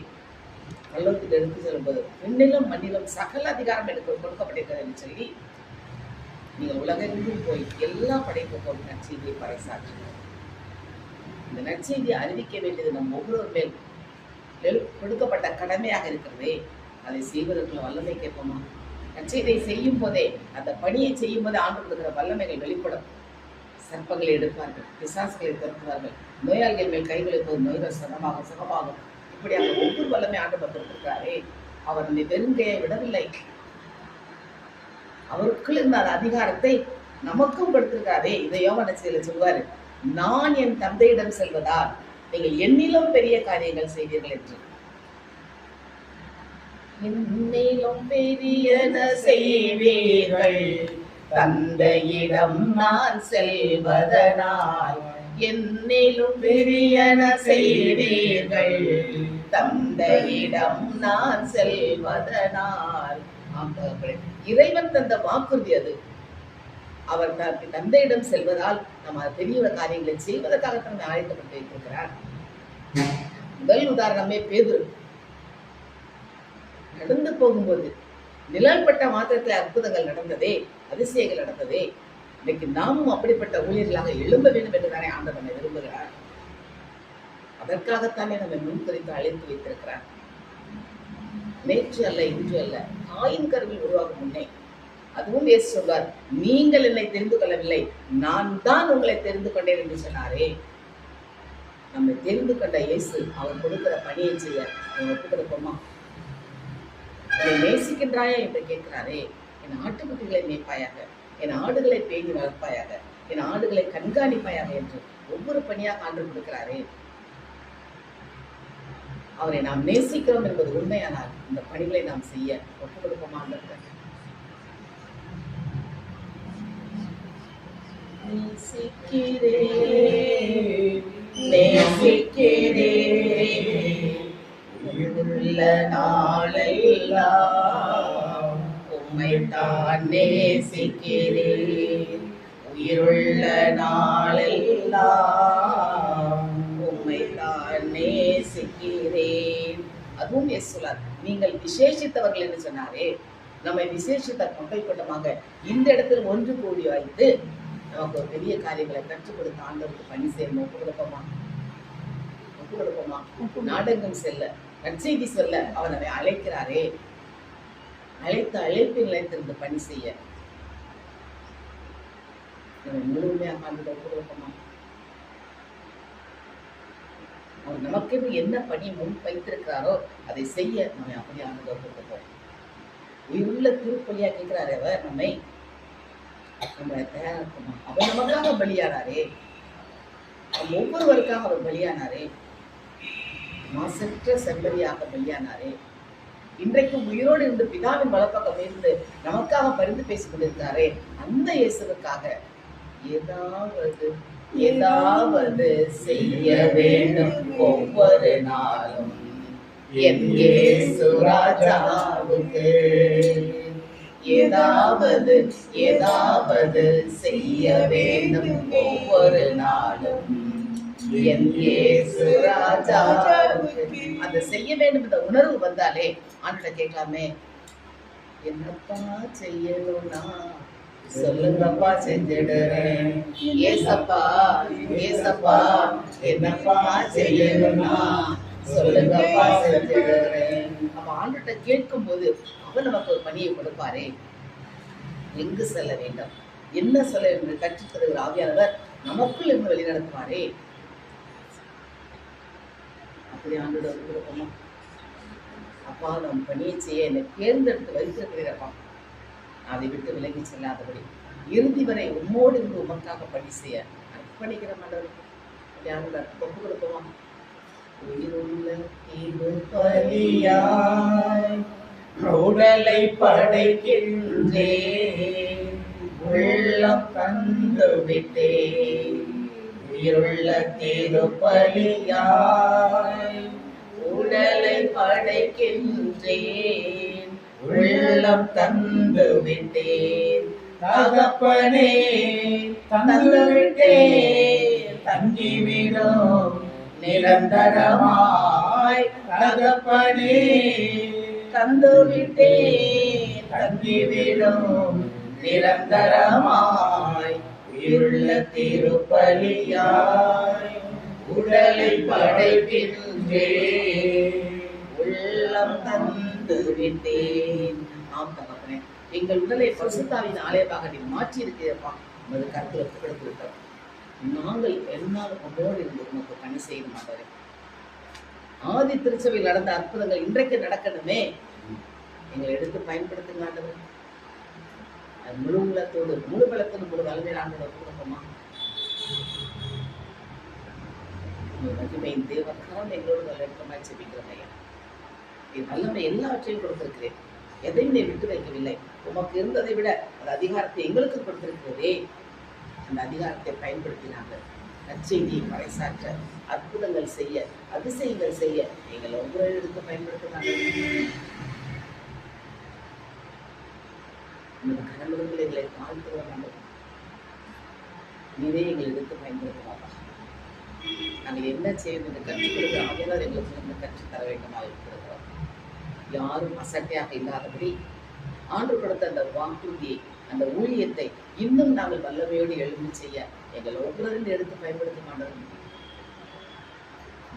பரலோகத்தில் எடுத்து செல்லும்போது விண்ணிலும் மண்ணிலும் சகல அதிகாரம் எனக்கு கொடுக்கப்பட்டிருக்கிறது என்று சொல்லி நீங்கள் உலகெங்கும் போய் எல்லா படைப்புக்கும் நற்செய்தியை பறைசாற்றுங்கள். இந்த நற்செய்தியை அறிவிக்க வேண்டியது நம் ஒவ்வொரு மேல் கொடுக்கப்பட்ட கடமையாக இருக்கிறதே, அதை செய்வதற்கு வல்லமை கேட்போமா? நற்செய்தியை செய்யும் போதே, அந்த பணியை செய்யும் போதே ஆண்டு கொடுக்கிற வல்லமைகள் வெளிப்படும். சர்ப்பங்களை எடுப்பார்கள், பிசாசுகளை துரத்துவார்கள், நோயாளிகள் மேல் கைகளை போது நோய்கள் சுகமாகும். இப்படியாக ஒவ்வொரு வல்லமை ஆண்டு கொடுத்திருக்கிறாரே. அவர் நம்மை வெறுங்கையை விடவில்லை, அவருக்குள் இருந்த அந்த அதிகாரத்தை நமக்கும் கொடுத்திருக்காரே. இதை யோவான் நற்செய்தியில சொல்வாரு, நான் என் தந்தையிடம் செல்வதால் நீங்கள் என்னிலும் பெரிய காரியங்கள் செய்வீர்கள் என்று. என்னிலும் பெரியன செய்வீர்கள், தந்தையிடம் நான் செல்வதனால். என்னிலும் பெரியன செய்வீர்கள், தந்தையிடம் நான் செல்வதனால். இறைவன் தந்த வாக்குறுதி அது. அவர் தந்தையிடம் செல்வதால் நம்ம பெரிய காரியங்களை செய்வதற்காக நம்மை அழைக்கப்பட்டு வைத்திருக்கிறார். முதல் உதாரணமே பேதுரு. நடந்து போகும்போது நிழல்பட்ட மாத்திரத்தில் அற்புதங்கள் நடந்ததே, அதிசயங்கள் நடந்ததே. இன்னைக்கு நாமும் அப்படிப்பட்ட ஊழியர்களாக எழும்ப வேண்டும் என்று தானே ஆண்டவர் நம்மை விரும்புகிறார். அதற்காகத்தானே நம்மை முன்குறித்து அழைத்து வைத்திருக்கிறார். நேற்று அல்ல, இன்று அல்ல, தாயின் கருவில் உருவாகும் முன்னே. அதுவும் இயேசு சொல்வார், நீங்கள் என்னை தெரிந்து கொள்ளவில்லை, நான் தான் உங்களை தெரிந்து கொண்டேன் என்று சொன்னாரே. நம்மை தெரிந்து கொண்ட இயேசு அவர் கொடுக்கிற பணியை செய்ய ஒப்பு கொடுப்போமா? என்னை நேசிக்கின்றாயா என்று கேட்கிறாரே. என் ஆட்டுக்குட்டிகளை மேய்ப்பாயாக, என் ஆடுகளை பேணி வளர்ப்பாயாக, என் ஆடுகளை கண்காணிப்பாயாக என்று ஒவ்வொரு பணியாக ஆண்டு கொடுக்கிறாரே. அவரை நாம் நேசிக்கிறோம் என்பது உண்மையானால் இந்த பணிகளை நாம் செய்ய ஒப்பு கொடுப்போமா? உள்ள நாளெல்லாம் உம்மைத்தான் நேசிக்கிறேன், உயிருள்ள நாளெல்லாம் உம்மைத்தான் நேசிக்கிறேன். அதுவும் சொல்லார், நீங்கள் விசேஷித்தவர்கள் என்று சொன்னாரே. நம்மை விசேஷித்த மக்கள் கூட்டமாக இந்த இடத்தில் ஒன்று கூடி வைத்து நமக்கு ஒரு பெரிய காரியங்களை கற்றுக் கொடுத்த ஆண்டவருக்கு பணி செய்ய ஒப்பு கொடுப்போமா? நாடகம் செல்ல, நற்செய்தி சொல்ல அவர் நம்மை அழைக்கிறாரே. அழைத்த அழைப்பில் நிலைத்திருந்து பணி செய்ய நம்ம முழுமையாக ஆண்டவருக்கு ஒப்பு கொடுப்போமா? அவர் நமக்கு என்ன பணி முன் வைத்திருக்கிறாரோ அதை செய்ய நம்ம அப்படியே ஆண்டவருக்கு கொடுப்போம். உயிருள்ள திருப்பலியா கேட்கிறாரு அவர் நம்மை. நம்ம தயாரிப்போமா? அவர் நமக்காக பலியானாரே, ஒவ்வொருவருக்காக அவர் பலியானாரே, மாசற்ற செம்பலியாக பலியானாரே. இன்றைக்கும் உயிரோடு இருந்து பிதாவின் வலப்பக்கம் இருந்து நமக்காக பரிந்து பேசிக் கொண்டிருக்காரே. அந்த இயேசுவுக்காக ஏதாவது செய்ய வேண்டும் ஒவ்வொரு நாளும் என் இயேசு ராஜாவுக்கு. ஏதாவது செய்ய வேண்டும் ஒவ்வொரு நாளும் என் இயேசு ராஜாவுக்கு. அதை செய்ய வேண்டும் என்ற உணர்வு வந்தாலே ஆண்ட கேட்கலாமே, என்னப்பா செய்யணும்னா சொல்லுங்கப்பா செஞ்சிடுறேன். ஏசப்பா என்னப்பா செய்யணும்னா சொல்லுங்கப்பா செஞ்சிடுறேன். நம்ம ஆண்டுகிட்ட கேட்கும் போது அவர் நமக்கு ஒரு பணியை கொடுப்பாரே. எங்கு செல்ல வேண்டும், என்ன சொல்ல வேண்டும் கற்றுத் தருகிற ஆவியானவர் நமக்குள் இருந்து வழி நடத்துவாரே. அப்படி ஆண்டோட கொடுப்போமா? அப்பா, நம் பணியை செய்ய என்னை தேர்ந்தெடுத்து வைத்திருக்கிறீரப்பா, அதை விட்டு விலகி செல்லாதபடி இறுதி வரை உம்மோடு இருந்து உமக்காக பணி செய்ய அர்ப்பணிக்கிற ஆண்டவரே. யாரும் ஒப்பு கொடுப்போமா? உயிருள்ள திருப்பலியாய் உடலை படைக்கின்றேன், உள்ளம் தந்து விட்டேன். உயிருள்ள திருப்பலியாய் உடலை படைக்கின்றேன், உள்ளம் தந்து விட்டேன். தகப்பனே தந்து விட்டேன், தங்கிவிடும் நிரந்தரமாய். தகப்பனே தந்து விட்டேன், தங்கிவிடும் நிரந்தரமாய். உயிருள்ள திருப்பலியாய் உடலை படைக்கின்றேன், உள்ளம் தந்து விட்டேன். ஆம் தகப்பனே, எங்கள் உடலை பரிசுத்தாவின் ஆலயமாக நீ மாற்றி இருக்கிறப்பா. உமது கருத்துல கொடுத்து விட்டோம். நாங்கள் என்னாலும் உங்களோடு இருந்து உனக்கு பணி செய்ய மாட்டோம். ஆதி திருச்சபையில் நடந்த அற்புதங்கள் இன்றைக்கு நடக்கணுமே, எங்களை எடுத்து பயன்படுத்துங்க ஆண்டவர். அது முழு உள்ளத்தோடு முழு பலத்தோடு முழு வலிமையில் ஆண்டவர் கொடுப்போமா? மகிமையின் தேவக்காரன் எங்களோடு நல்ல ஜெபிக்கிறோம் ஐயா. என் வல்லமை எல்லாவற்றையும் கொடுத்திருக்கிறேன், எதையும் நீ விட்டு வைக்கவில்லை. உமக்கு இருந்ததை விட அந்த அதிகாரத்தை எங்களுக்கு கொடுத்திருக்கிறதே, அந்த அதிகாரத்தை பயன்படுத்தினாங்க நற்செய்தியை பறைசாற்ற, அற்புதங்கள் செய்ய, அதிசயங்கள் செய்ய எங்கள் ஒவ்வொரு எடுத்து பயன்படுத்தினாங்க. கடவுள்கள் எங்களை தாழ்த்துவாங்க, நீரே எங்களை எடுத்து பயன்படுத்துவாங்க. நாங்கள் என்ன செய்யணும் என்று கற்றுக் கொடுக்கிற ஆகியோர் எங்களுக்கு கற்றுத் தர வேண்டுமாக இருக்கிறோம். யாரும் அசட்டையாக இல்லாதபடி ஆண்டு கொடுத்த அந்த வாக்குறுதியை, அந்த ஊழியத்தை இன்னும் நாங்கள் வல்லமையோடு எழுந்து செய்ய எங்கள் ஒவ்வொருவரும் எடுத்து பயன்படுத்த மாட்டோம்.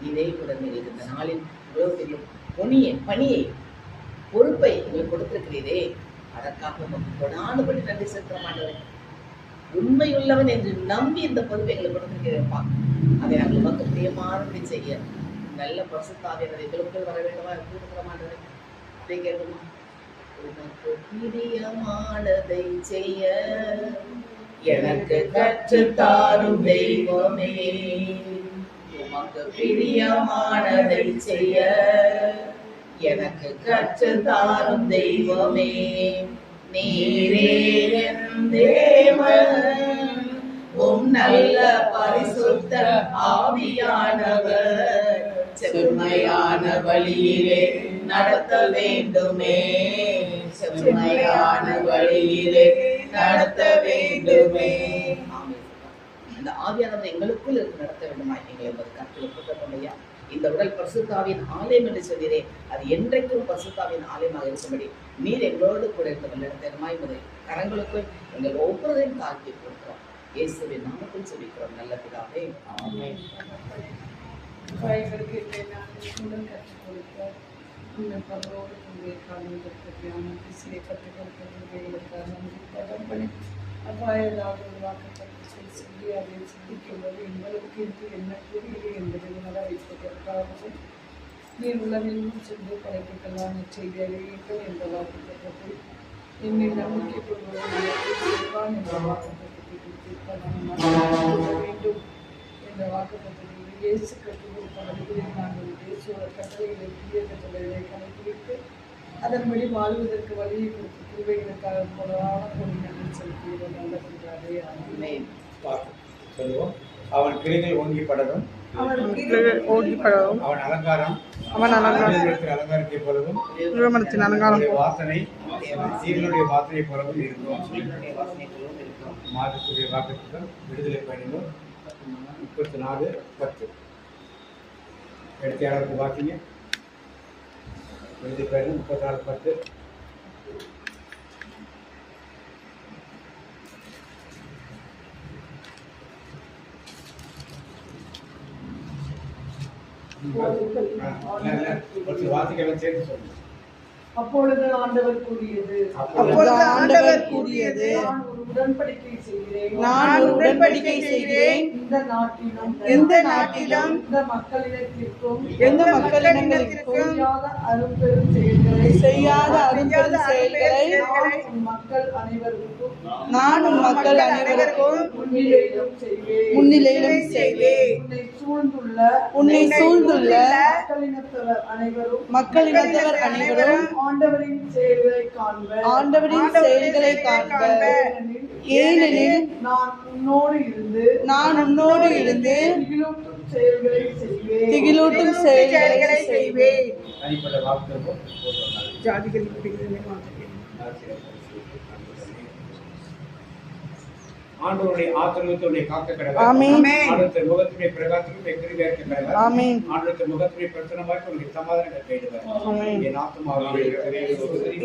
இதே கூட எங்களுக்கு இந்த நாளில் இவ்வளவு பெரிய பணியை பொறுப்பை எங்களுக்கு கொடுத்திருக்கிறீரே, அதற்காக நமக்கு கொடானுபடி நன்றி செலுத்த மாட்டோம். உண்மையுள்ளவன் என்று நம்பி இந்த பொறுப்பை எங்களுக்கு கொடுத்திருக்கிறேன்ப்பா. அதை நாங்கள் நமக்கு பிரியமானபடி செய்ய நல்ல பரிசுத்தாவியர் எங்களுக்குள் வர வேண்டுமா கொடுக்கிற மாட்டோம். அதை கேட்கணுமா? உனக்கு பிரியமானதை செய்ய எனக்கு கற்றுத்தாரும் தெய்வமே, உமக்கு பிரியமானதை செய்ய எனக்கு கற்றுத்தாரும் தெய்வமே. நீரே என் தேவன், உம் நல்ல பரிசுத்த ஆவியானவர் செம்மையான வழியிலே நடத்த வேண்டுமே, செம்மையான வழியிலே நடத்த வேண்டுமே. இந்த ஆவியானவர் எங்களுக்குள் இருக்கு நடத்த வேண்டுமா? எங்களை கற்றுக்கொள்ளையா. இந்த உடல் பரிசுத்தாவின் ஆலயம் என்று சொல்கிறே, அது என்றைக்கும் பரிசுத்தாவின் ஆலயமாக இருக்கும்படி நீர் எங்களோடு கூட இருக்க வல்லடத்தனமாய் என்பதை கரங்களுக்குள் எங்கள் ஒவ்வொருவரையும் தாக்கி கொடுக்கிறோம். இயேசுவின் நாமத்தில் சொல்லிக்கிறோம் நல்ல பிதாவே, ஆமென். எங்களுக்கு உடன் கற்றுக் கொடுக்க உங்கள் பலரோடு உங்களுடைய காலத்திற்கான திசையை கற்றுக் கொடுக்கிறதுக்காக நன்றி தகப்பனே. அப்பா, ஏதாவது ஒரு வாக்குப்பட்டு சொல்லி அதை சிந்திக்கும் போது எங்களுக்கு இது என்ன புரியுது என்பதை உணர வைப்பதற்காகவும் நீர் உலகெங்கும் சென்று படைப்புக்கெல்லாம் செய்தி அறிவிக்கும் என்ற வாக்குப்பட்டத்தை என்னை நம்பிக்கை கொள்வதற்கான் என்ற வாக்குப்பட்டத்தை வேண்டும் என்ற வாக்குப்பட்டத்தை இயேசு கற்றுக் கொடுத்த வழிகளில் நாங்கள் இயேசுவோட கட்டளைகளை புதிய கட்டளைகளை கணக்கிட்டு அதன்படி வாழ்வதற்கு வழியை கொடுத்து கிருபைகளுக்காக போராட பொருள் செலுத்தியவர் நல்லதாகவே சொல்லுவோம். அவன் கிளைகள் ஓங்கி படரும், அவன் அலங்காரம் அலங்காரத்தை போலவும் வாசனை சீரனுடைய வாசனை போலவும் இருக்கும். மாதத்துடைய வாக்குகள் விடுதலை பயணிகள் 34:10 எடுத்து யாராவது வாக்கிங்க. விடுதலை பயணம் 34:10. வாசிக்கலாம் சேர்த்து சொல்லுங்க. அப்பொழுது ஆண்டவர் கூறியது, நான் ஒரு உடன்படிக்கை செய்கிறேன், இந்த நாட்டிலும் இந்த மக்களிடத்திற்கும் செய்யாத அரும்பெரும் செயல்களை செயல்களை உன் மக்கள் அனைவருக்கும் நான் உன் மக்கள் அனைவருக்கும் முன்னிலையிலும் செய்வேன். முன்னிலையிலும் செய்வேன். உன்னை சூழ்ந்துள்ள மக்களினத்தவர் அனைவரும் ஆண்டவரின் செயல்களை காண்பர். ஆண்டவரின் செயல்களை காண்பர். ஏனெனில் நான் உன்னோடு இருந்து திகிலூட்டும் செயல்களை செய்வேன். திகிலூட்டும் செயல்களை செய்வேன். தனிப்பட்ட வாக்குகளுக்கும் ஆண்டவருடைய ஆசீர்வாதத்தை காக்க கடவுள். ஆமென். ஆண்டவருடைய முகத்திலே பிரகாசத்தை கிருபையாக்க கடவுள். ஆமென். ஆண்டவருடைய முகத்திலே பிரசன்னமாய் உங்களுக்கு சமாதானத்தை தேடுவார். ஆமென். என் ஆத்துமாவே கர்த்தரை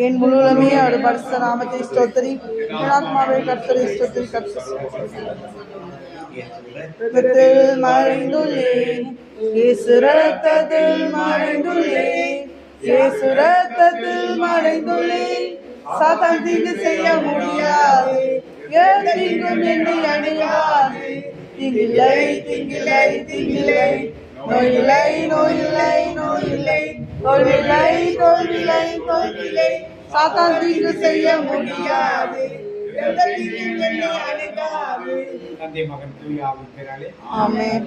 என் முழுவதுமே அவர் பரிசுத்த நாமத்தை ஸ்தோத்திரி. என் ஆத்மாவே கர்த்தரை ஸ்தோத்திரி. ரத்தத்தில் மறைந்துள்ளேன், இயேசு ரத்தத்தில் மறைந்துள்ளேன், இயேசு ரத்தத்தில் மறைந்துள்ளேன். சாத்தான் தீங்கு செய்ய முடியாது, எதற்கும் என்னை அணுகாது. தீங்கில்லை, தீங்கில்லை, தீங்கில்லை, நோயில்லை, நோயில்லை, நோயில்லை, தோல்வில்லை, தோல்வில்லை, தோல்வில்லை. சாத்தான் தீங்கு செய்ய முடியாது, எதற்கும் என்னை அணுகாது. தந்தை மகன் தூய ஆவியின் பெயராலே ஆமென்.